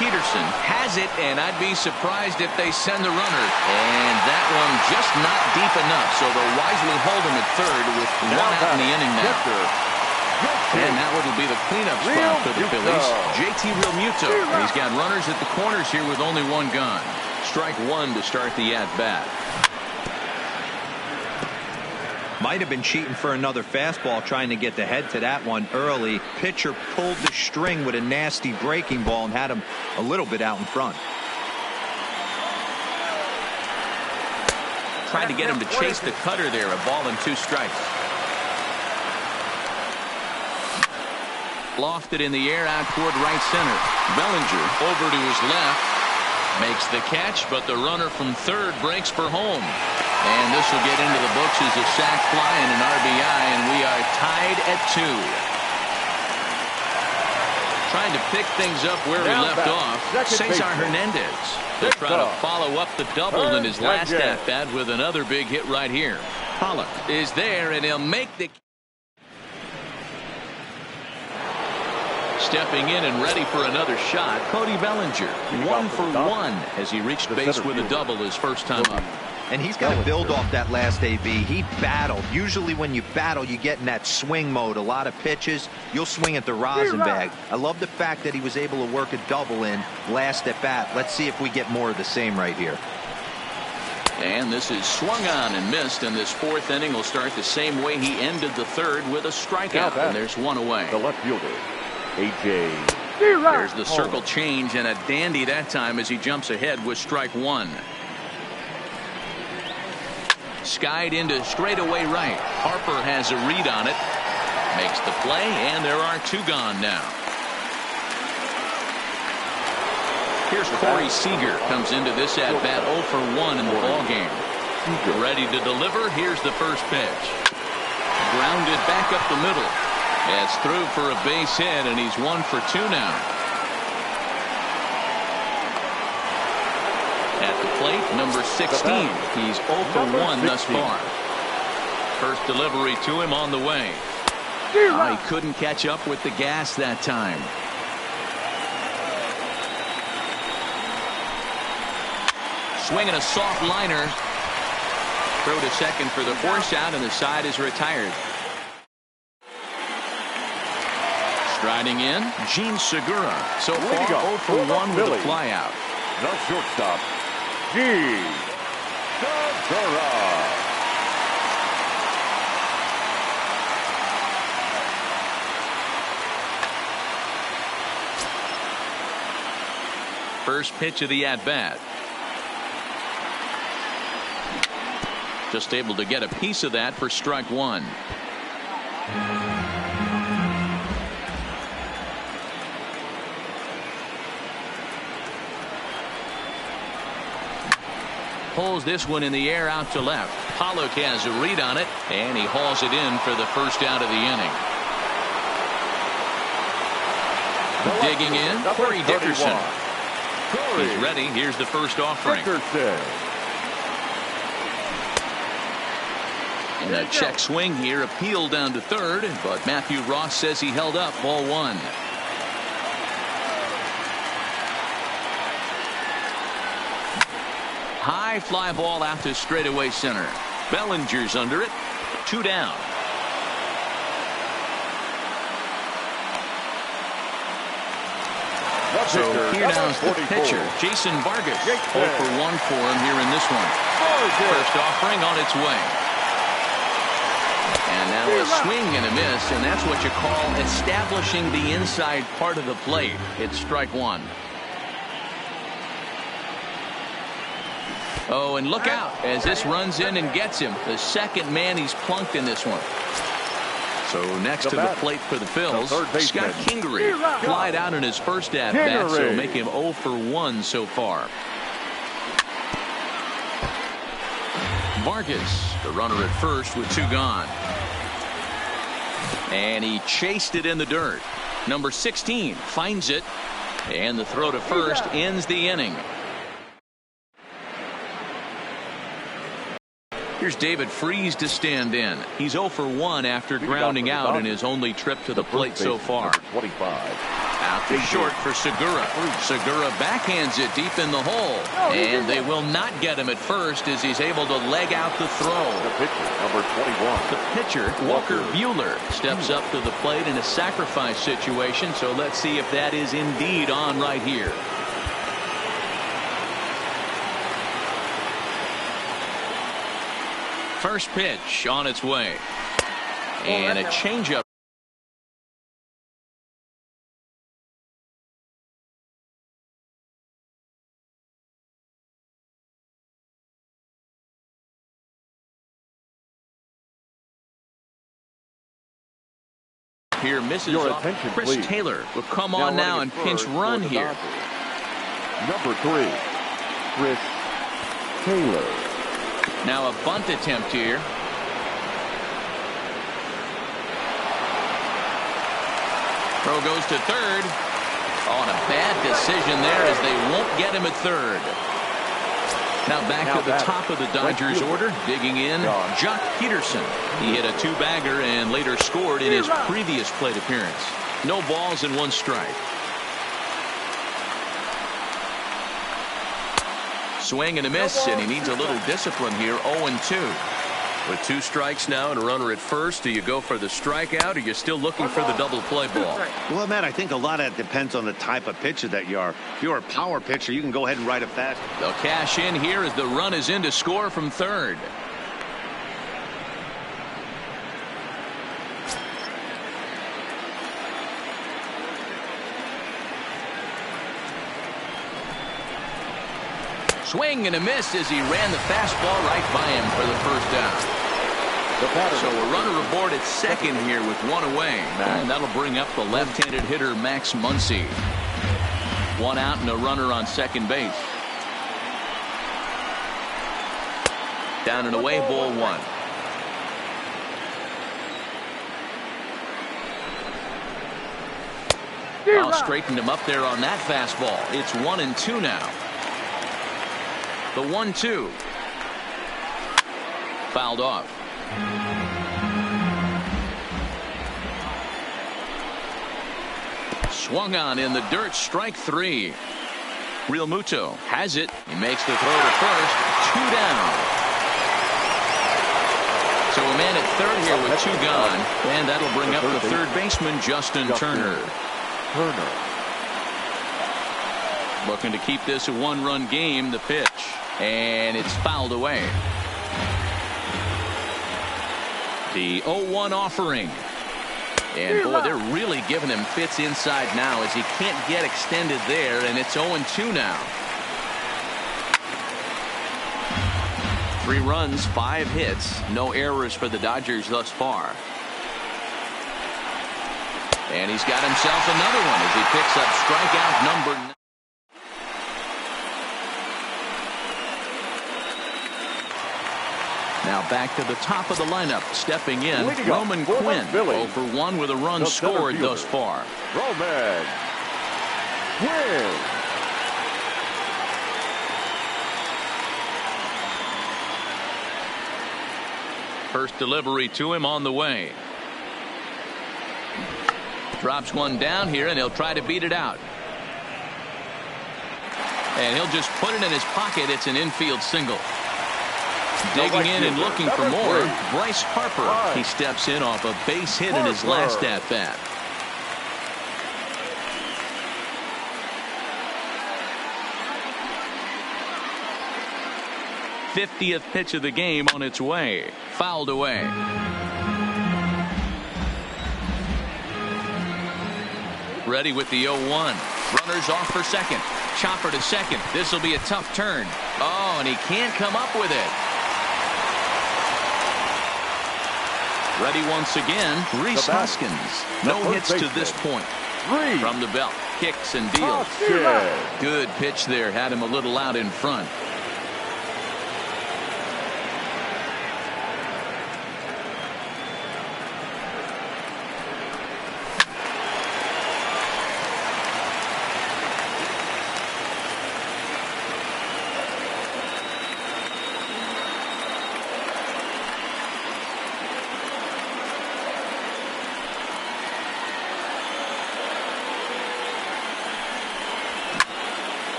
Peterson has it, and I'd be surprised if they send the runner. And that one just not deep enough, so they'll wisely hold him at third with 1 out in the inning now. And that will be the cleanup spot for the Phillies. JT Realmuto. He's got runners at the corners here with only 1 gone. Strike 1 to start the at-bat. Might have been cheating for another fastball, trying to get the head to that one early. Pitcher pulled the string with a nasty breaking ball and had him a little bit out in front. Tried to get him to chase the cutter there. A ball and 2 strikes. Lofted in the air out toward right center. Bellinger over to his left. Makes the catch, but the runner from third breaks for home. And this will get into the books as a sac fly and an RBI, and we are tied at 2. Trying to pick things up where we left off. Cesar Hernandez to try to follow up the double in his last at-bat with another big hit right here. Pollock is there, and he'll make the... Stepping in and ready for another shot, Cody Bellinger. 1 for 1 as he reached base with a double his first time up. And he's got to build off that last AB. He battled. Usually when you battle, you get in that swing mode. A lot of pitches, you'll swing at the rosin bag. I love the fact that he was able to work a double in last at bat. Let's see if we get more of the same right here. And this is swung on and missed, and this 4th inning will start the same way he ended the 3rd with a strikeout, and there's 1 away. The left fielder, A.J. There's the circle change, and a dandy that time as he jumps ahead with strike 1. Skied into straightaway right. Harper has a read on it. Makes the play, and there are 2 gone now. Here's Corey Seager. Comes into this at-bat 0 for 1 in the ballgame. Ready to deliver. Here's the first pitch. Grounded back up the middle. It's through for a base hit, and he's 1 for 2 now. At the plate, number 16. He's 0 for 1 thus far. First delivery to him on the way. He couldn't catch up with the gas that time. Swinging a soft liner. Throw to second for the force out, and the side is retired. Striding in, Gene Segura. So far 0 for 1 with a flyout. The shortstop, Gene Segura. First pitch of the at-bat. Just able to get a piece of that for strike 1. Pulls this one in the air out to left. Pollock has a read on it, and he hauls it in for the first out of the inning. Digging in, Corey Dickerson. He's ready. Here's the first offering. And a check swing here, appealed down to third, but Matthew Ross says he held up. Ball 1. High fly ball out to straightaway center. Bellinger's under it. 2 down. So here now is the pitcher, Jason Vargas. 0 for 1 for him here in this one. First offering on its way. And now a swing and a miss, and that's what you call establishing the inside part of the plate. It's strike 1. Oh, and look out as this runs in and gets him. The second man he's plunked in this one. So next to the plate for the Phils, Scott Kingery flied out in his first at-bat, so make him 0 for 1 so far. Vargas, the runner at first with 2 gone. And he chased it in the dirt. Number 16 finds it, and the throw to first ends the inning. Here's David Freese to stand in. He's 0 for 1 after grounding out in his only trip to the plate so far. 25. Out to short for Segura. Segura backhands it deep in the hole. And they will not get him at first as he's able to leg out the throw. The pitcher, number 21. The pitcher, Walker Buehler, steps up to the plate in a sacrifice situation. So let's see if that is indeed on right here. First pitch on its way. And a changeup. Here misses off. Chris Taylor will come on now and pinch run here. Number 3, Chris Taylor. Now a bunt attempt here. Throw goes to third. Oh, and a bad decision there as they won't get him at third. Now back to the top of the Dodgers order. Digging in, Jock Peterson. He hit a two-bagger and later scored in his previous plate appearance. No balls and one strike. Swing and a miss, and he needs a little discipline here. 0-2. With 2 strikes now and a runner at first, do you go for the strikeout, or you're still looking for the double play ball? Well, Matt, I think a lot of that depends on the type of pitcher that you are. If you're a power pitcher, you can go ahead and ride it fast. They'll cash in here as the run is in to score from third. Swing and a miss as he ran the fastball right by him for the first down. So a runner aboard at second here with one away. And that'll bring up the left-handed hitter Max Muncy. 1 out and a runner on second base. Down and away, ball 1. I'll straighten him up there on that fastball. It's 1-2 now. The 1-2. Fouled off. Swung on in the dirt, strike 3. Real Muto has it. He makes the throw to first. 2 down. So a man at third here with 2 gone. And that'll bring up the third baseman, Justin Turner. Looking to keep this a 1-run game. The pitch. And it's fouled away. The 0-1 offering. And boy, they're really giving him fits inside now as he can't get extended there, and it's 0-2 now. 3 runs, 5 hits, no errors for the Dodgers thus far. And he's got himself another one as he picks up strikeout number 9. Now back to the top of the lineup, stepping in, Roman Quinn, 0 for 1 with a run scored thus far. Roman Quinn. First delivery to him on the way. Drops one down here, and he'll try to beat it out. And he'll just put it in his pocket. It's an infield single. Digging in and looking for more, Bryce Harper. He steps in off a base hit in his last at-bat. '50th pitch of the game on its way. Fouled away. Ready with the 0-1. Runners off for second. Chopper to second. This will be a tough turn. Oh, and he can't come up with it. Ready once again, Rhys Hoskins. No hits to this point. From the belt, kicks and deals. Good pitch there, had him a little out in front.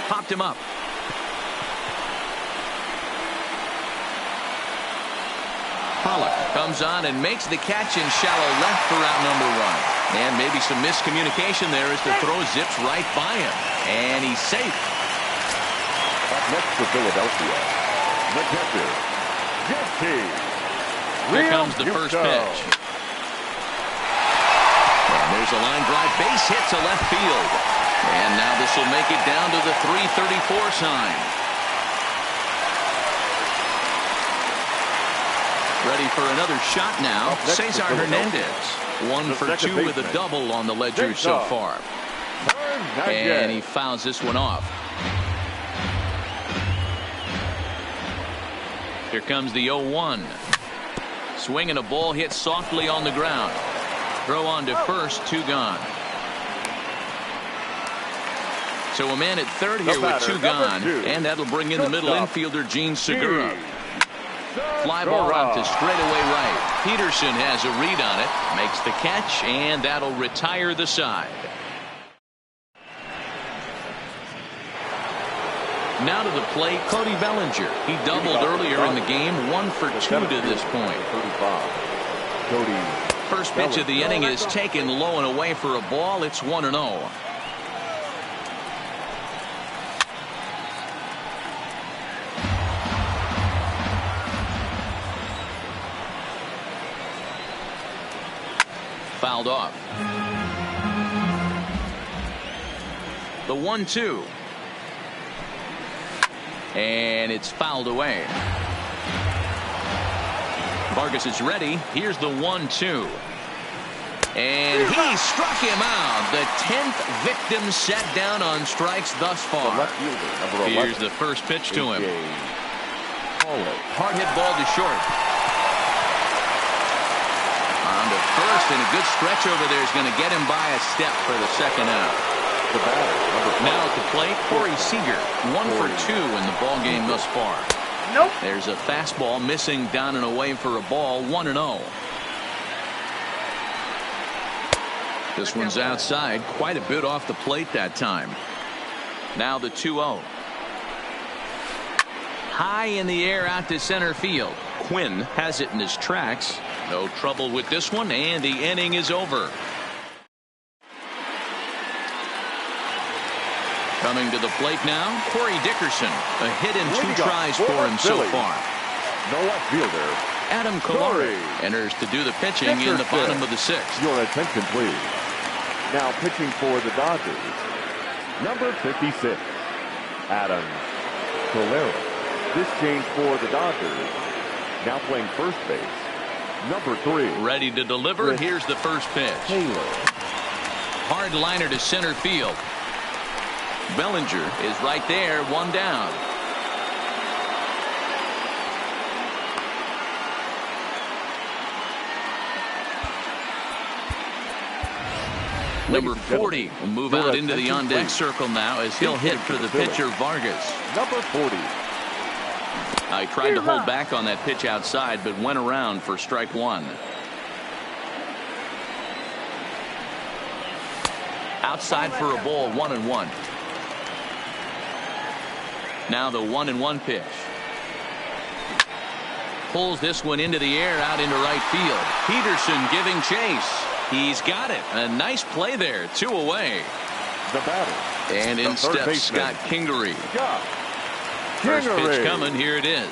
Popped him up. Pollock comes on and makes the catch in shallow left for out number 1. And maybe some miscommunication there as the throw zips right by him. And he's safe. Up next for Philadelphia, the catcher, Jesse. Here comes the first pitch. And there's a line drive base hit to left field. And now this will make it down to the 334 sign. Ready for another shot now. Cesar Hernandez. 1 for 2 with a double on the ledger so far. And he fouls this one off. Here comes the 0-1. Swinging a ball hit softly on the ground. Throw on to first, 2 gone. So a man at third here with 2 gone, and that'll bring in the middle infielder Gene Segura. Fly ball out to straightaway right. Peterson has a read on it, makes the catch, and that'll retire the side. Now to the plate, Cody Bellinger. He doubled earlier in the game, 1 for 2 to this point. First pitch of the inning is taken low and away for a ball. It's 1-0. Fouled off. The 1-2. And it's fouled away. Vargas is ready. Here's the 1-2. And he struck him out. The 10th victim set down on strikes thus far. Here's the first pitch to him. Hard hit ball to short. On to first, and a good stretch over there is going to get him by a step for the second out. Now at the plate, Corey Seager, 1 for 2 in the ball game thus far. Nope. There's a fastball missing down and away for a ball, 1-0. This one's outside, quite a bit off the plate that time. Now the 2-0. High in the air out to center field. Quinn has it in his tracks. No trouble with this one, and the inning is over. Coming to the plate now, Corey Dickerson. A hit and 2 tries for him so far. No left fielder. Adam Kalari enters to do the pitching in the bottom of the 6th. Your attention, please. Now pitching for the Dodgers, number 56, Adam Kalari. This change for the Dodgers. Now playing first base, number 3. Ready to deliver. Here's the first pitch. Taylor. Hard liner to center field. Bellinger is right there, 1 down. Number 40 will move out into the on-deck circle now as he'll hit for the pitcher Vargas. Number 40. I tried to hold back on that pitch outside, but went around for strike 1. Outside for a ball, 1-1. Now the 1-1 pitch. Pulls this one into the air out into right field. Peterson giving chase. He's got it. A nice play there. 2 away. The batter. And in steps Scott Kingery. First pitch coming. Here it is.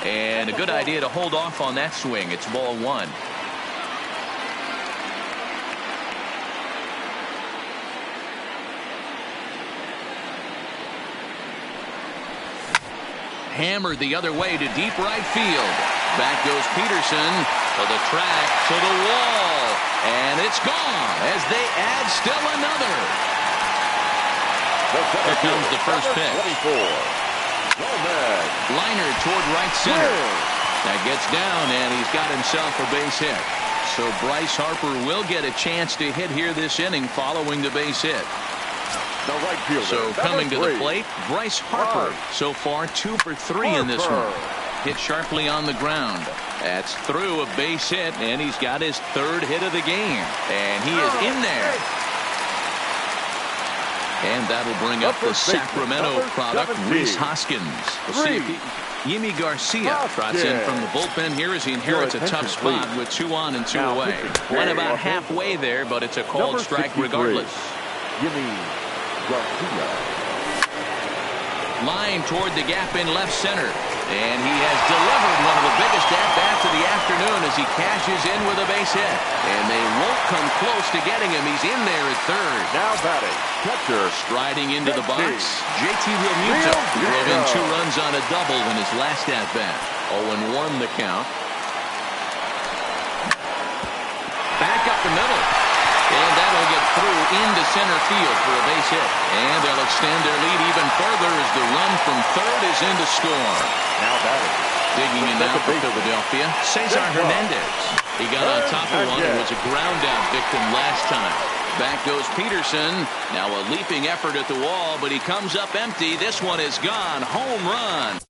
And a good idea to hold off on that swing. It's ball 1. Hammered the other way to deep right field. Back goes Peterson to the track, to the wall, and it's gone as they add still another. Here comes the first pitch. Liner toward right center. That gets down, and he's got himself a base hit. So Bryce Harper will get a chance to hit here this inning following the base hit. The right fielder, so coming to the plate, Bryce Harper. So far 2 for 3 in this one. Hit sharply on the ground. That's through a base hit, and he's got his 3rd hit of the game. And he is in there. And that'll bring up the Sacramento product, Rhys Hoskins. We'll see if Yimi Garcia trots in from the bullpen here as he inherits a tough spot with 2 on and 2 away. Went about halfway there, but it's a called strike regardless. Yimi Garcia. Line toward the gap in left center. And he has delivered one of the biggest at-bats of the afternoon as he cashes in with a base hit. And they won't come close to getting him. He's in there at 3rd. Now batting, catcher. Striding into the box, JT Realmuto drove in 2 runs on a double in his last at-bat. 0-1 the count. Back up the middle. And that'll get through into center field for a base hit. And they'll extend their lead even further as the run from third is in to score. Now batting. Digging in now for Philadelphia, Cesar Hernandez. He got on top of one and was a ground-out victim last time. Back goes Peterson. Now a leaping effort at the wall, but he comes up empty. This one is gone. Home run.